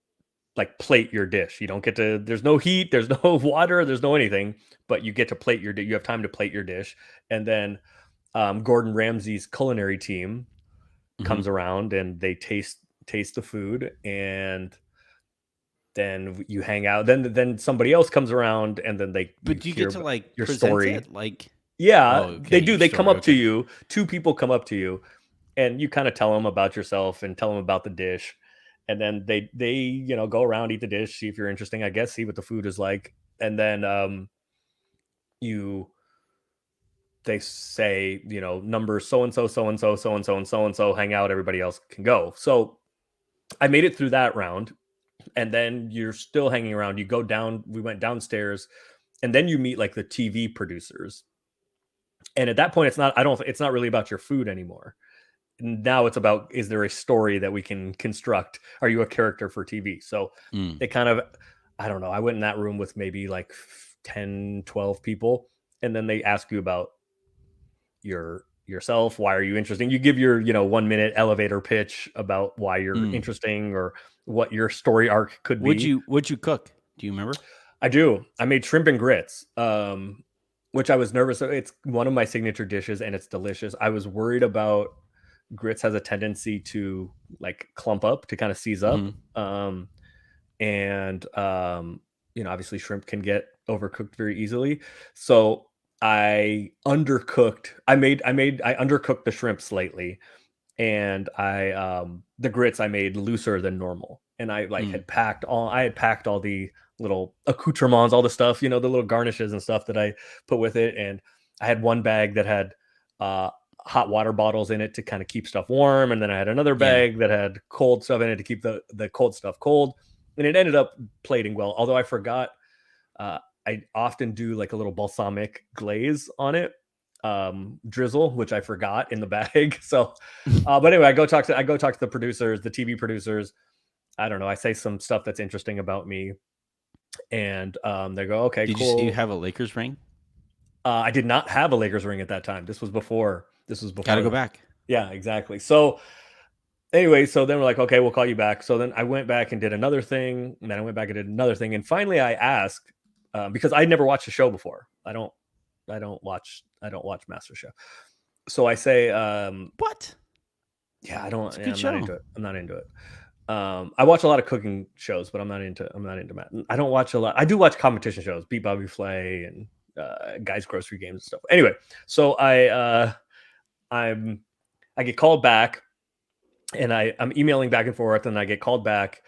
like plate your dish. You don't get to, there's no heat, there's no water, there's no anything, but you get to plate your dish. You have time to plate your dish. And then Gordon Ramsay's culinary team comes around and they taste the food, and then you hang out. Then somebody else comes around, and then But do you get to like your present story. it? Like, Yeah, Oh, okay, they do. your They come story, up to okay. you. Two people come up to you, and you kind of tell them about yourself and tell them about the dish, and then they go around, eat the dish, see if you're interesting, I guess, see what the food is like, and then they say numbers so and so, so and so, so and so, and so and so, hang out. Everybody else can go. So I made it through that round, and then you're still hanging around. You go down. We went downstairs, and then you meet like the TV producers. And at that point, it's not really about your food anymore. Now it's about, is there a story that we can construct? Are you a character for TV? So they kind of, I don't know. I went in that room with maybe like 10, 12 people. And then they ask you about yourself. Why are you interesting? You give your, 1 minute elevator pitch about why you're interesting or what your story arc could be. What'd you cook? Do you remember? I do. I made shrimp and grits. Which I was nervous. It's one of my signature dishes, and it's delicious. I was worried about grits has a tendency to like clump up, to kind of seize up. Obviously shrimp can get overcooked very easily. So I undercooked. I undercooked the shrimp slightly, and the grits I made looser than normal. And I had packed all the little accoutrements, all the stuff, the little garnishes and stuff that I put with it. And I had one bag that had hot water bottles in it to kind of keep stuff warm. And then I had another bag that had cold stuff in it to keep the cold stuff cold. And it ended up plating well. Although I forgot, I often do like a little balsamic glaze on it, drizzle, which I forgot in the bag. So, but anyway, I go talk to the producers, the TV producers. I don't know. I say some stuff that's interesting about me, and they go, "Okay, Did cool." you have a Lakers ring? I did not have a Lakers ring at that time. This was before. Gotta go back. Yeah, exactly. So anyway, so then we're like, "Okay, we'll call you back." So then I went back and did another thing, and then I went back and did another thing, and finally I asked because I'd never watched the show before. I don't watch MasterChef. So I say, What? Yeah, I don't. It's a Yeah, good I'm show. not into it. I'm not into it. I watch a lot of cooking shows, but I'm not into Matt. I don't watch a lot. I do watch competition shows, Beat Bobby Flay and Guys Grocery Games and stuff. Anyway, so I get called back, and I'm emailing back and forth, and I get called back,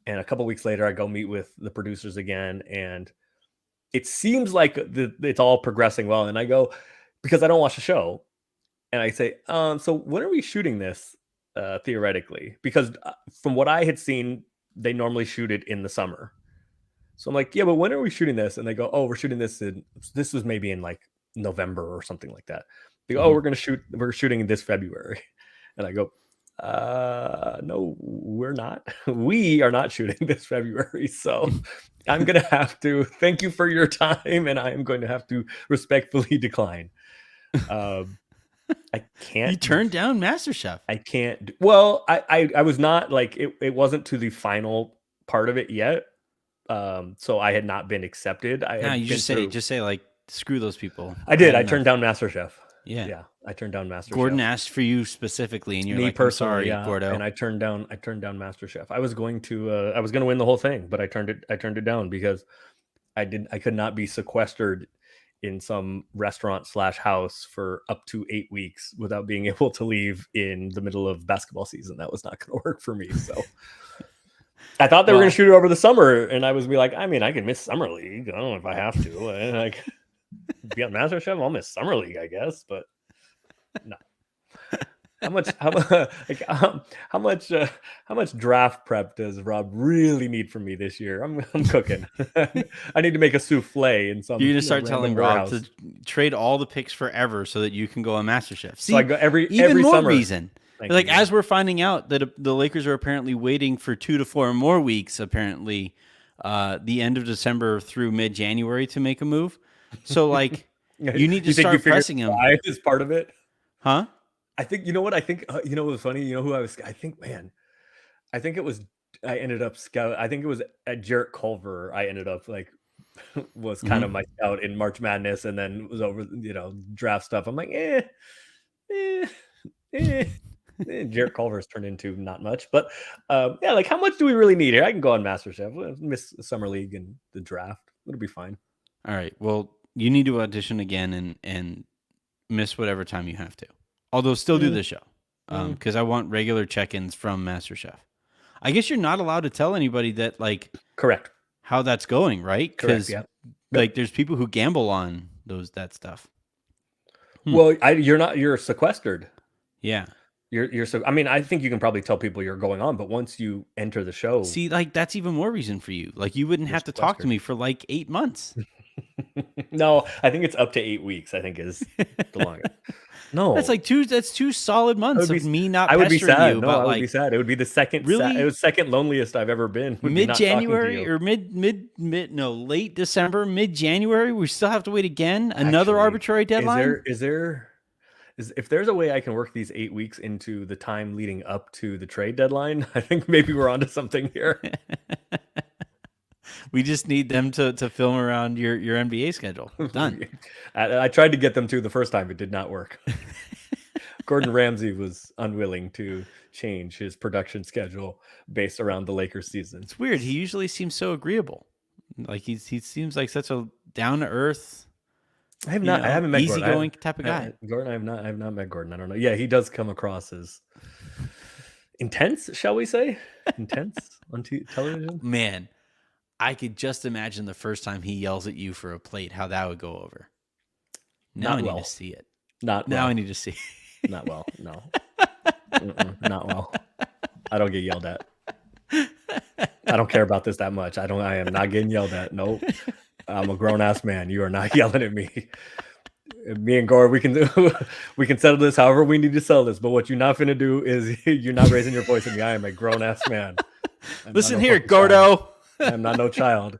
and a couple weeks later I go meet with the producers again, and it seems like it's all progressing well. And I go, because I don't watch the show, and I say, so when are we shooting this? Theoretically, because from what I had seen, they normally shoot it in the summer. So I'm like, yeah, but when are we shooting this? And they go, oh, we're shooting this this was maybe in like November or something like that. They go, oh, we're shooting this February. And I go, no, we're not. We are not shooting this February. So I'm going to have to thank you for your time, and I am going to have to respectfully decline. I can't. You turned down MasterChef. I can't. Well, I was not like it wasn't to the final part of it yet. So I had not been accepted. I No, had you been through, just say like screw those people. I did. had I enough. turned down MasterChef. Yeah. Yeah, I turned down MasterChef. Gordon asked for you specifically, and you're Me like, I'm personally, sorry, yeah. Gordo. And I turned down MasterChef. I was going to win the whole thing, but I turned it down because I could not be sequestered in some restaurant / house for up to 8 weeks without being able to leave in the middle of basketball season. That was not going to work for me. So I thought they were going to shoot it over the summer, and I was be like, I mean, I can miss summer league. I don't know if I have to. And like be on MasterChef, I'll miss summer league, I guess, but no. How much draft prep does Rob really need from me this year? I'm cooking. I need to make a souffle in some. You're gonna start telling Rob warehouse. to trade all the picks forever so that you can go on MasterChef. See, So I go every more summer. reason. Thank Like you. as we're finding out that the Lakers are apparently waiting for 2 to 4 more weeks, apparently, the end of December through mid-January to make a move. So like, you need to think start figured pressing him, why is part of it. huh? I think, you know what? I think, you know what was funny? You know who I was, I think it was, I ended up scout. I think it was at Jarrett Culver. I ended up like, was kind of my scout in March Madness, and then was over, draft stuff. I'm like, Jarrett Culver's turned into not much, but yeah, like how much do we really need here? I can go on MasterChef, miss Summer League and the draft. It'll be fine. All right. Well, you need to audition again and miss whatever time you have to. Although still do the show, because I want regular check-ins from MasterChef. I guess you're not allowed to tell anybody that like Correct. how that's going, right? Correct. Because Yeah. like there's people who gamble on that stuff. Well, you're sequestered. Yeah. You're so. I mean, I think you can probably tell people you're going on, but once you enter the show, See, like that's even more reason for you. Like you wouldn't have to talk to sequestered. me for like 8 months. no, I think it's up to 8 weeks. I think is the longest. No, That's like that's 2 solid months would of be- me not I would be pestering sad. you No, I about would be like sad. It would be the second. Really? It was second loneliest I've ever been. would be not talking to mid-January you. or late December, mid-January, we still have to wait again. Another Actually, arbitrary deadline. If there's a way I can work these 8 weeks into the time leading up to the trade deadline, I think maybe we're onto something here. We just need them to film around your NBA schedule. Done. I tried to get them to the first time. It did not work. Gordon Ramsay was unwilling to change his production schedule based around the Lakers season. It's weird. He usually seems so agreeable. Like he seems like such a down to earth, I haven't met Gordon. easygoing type of guy. Gordon, I have not met Gordon. I don't know. Yeah, he does come across as intense, shall we say? Intense on television. Man, I could just imagine the first time he yells at you for a plate, how that would go over. Now Not I need well. to see it. Not Now well. I need to see. Not well. No. Not well. I don't get yelled at. I don't care about this that much. I am not getting yelled at. Nope. I'm a grown ass man. You are not yelling at me. Me and Gore, we can settle this however we need to settle this. But what you're not finna do is you're not raising your voice at me. I am a grown ass man. I'm Listen not no here, fucking child. Gordo. I'm not no child.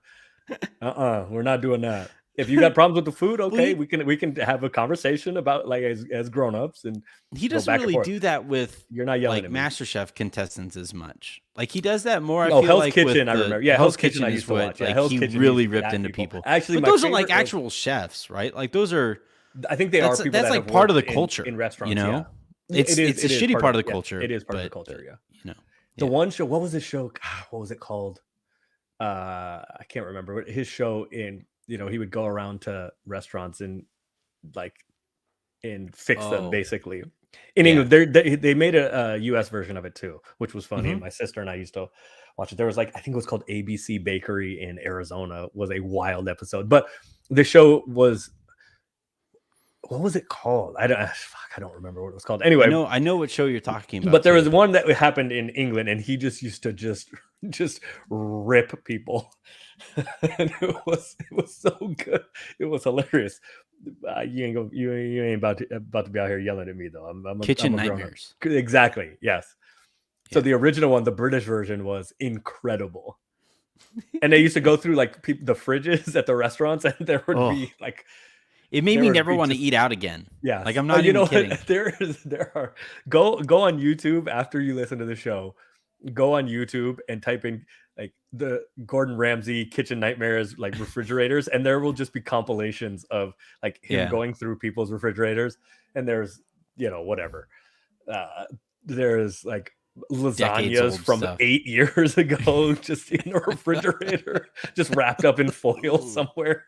We're not doing that. If you got problems with the food, okay, we can have a conversation about like as grown-ups, and He go doesn't back and really forth. do that with You're not yelling like at me. MasterChef contestants as much. Like he does that more. I No, feel Hell's like Kitchen, with I the- remember. Yeah, Hell's Kitchen I is used to what, watch. Yeah, like, Hell's he Kitchen really used to ripped at into people. people. Actually, but my those are like favorite was- actual chefs, right? Like those are. I think they are people That's that like have part of the worked culture in restaurants. you know? yeah. It's a shitty part of the culture. It is part of the but, culture. Yeah. You know, The yeah. one show. What was this show? What was it called? I can't remember. But his show he would go around to restaurants and fix them Oh. basically. In Yeah. England, they made a US version of it too, which was funny. Mhm. And my sister and I used to watch it. There was I think it was called ABC Bakery in Arizona. Was a wild episode, but the show was. What was it called? I don't remember what it was called. Anyway, I know what show you're talking about. but there was too. one that happened in England, and he just used to just rip people, and it was so good. It was hilarious. You ain't about to be out here yelling at me though. I'm Kitchen I'm a grown-up. Nightmares. Exactly. Yes. So Yeah. the original one, the British version, was incredible. And they used to go through the fridges at the restaurants, and there would Oh. be It made There me would never be want to just- eat out again. Yeah, Like, I'm not you even know kidding. what? There are go on YouTube after you listen to the show. Go on YouTube and type in like the Gordon Ramsay kitchen nightmares like refrigerators, and there will just be compilations of like him Yeah. going through people's refrigerators, and there's whatever. There's like lasagnas old from stuff. 8 years ago just in a refrigerator, just wrapped up in foil somewhere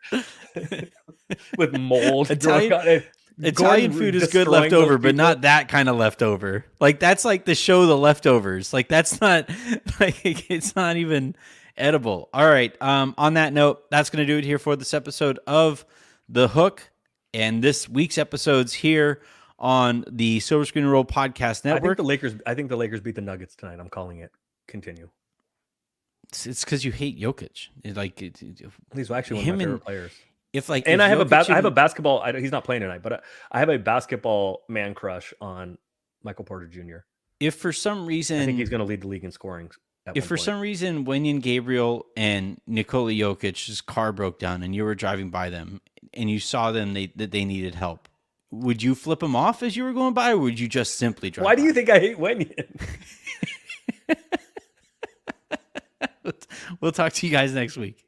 with mold growing on it. Italian Gordon food is good destroying those leftover, but people. not that kind of leftover. Like, that's like the show The Leftovers. Like, that's not like it's not even edible. All right. On that note, that's going to do it here for this episode of The Hook, and this week's episodes here on the Silver Screen Roll Podcast Network. I think the Lakers beat the Nuggets tonight. I'm calling it. Continue. It's because you hate Jokic. He's actually one Him of my and- favorite players. If like, And if I have Jokic I have a and- basketball. He's not playing tonight, but I have a basketball man crush on Michael Porter Jr. if for some reason I think he's going to lead the league in scoring. If for some reason Wenyan Gabriel and Nikola Jokic's car broke down and you were driving by them and you saw them that they needed help, would you flip them off as you were going by, or would you just simply drive Why do by? you think I hate Wenyan? We'll talk to you guys next week.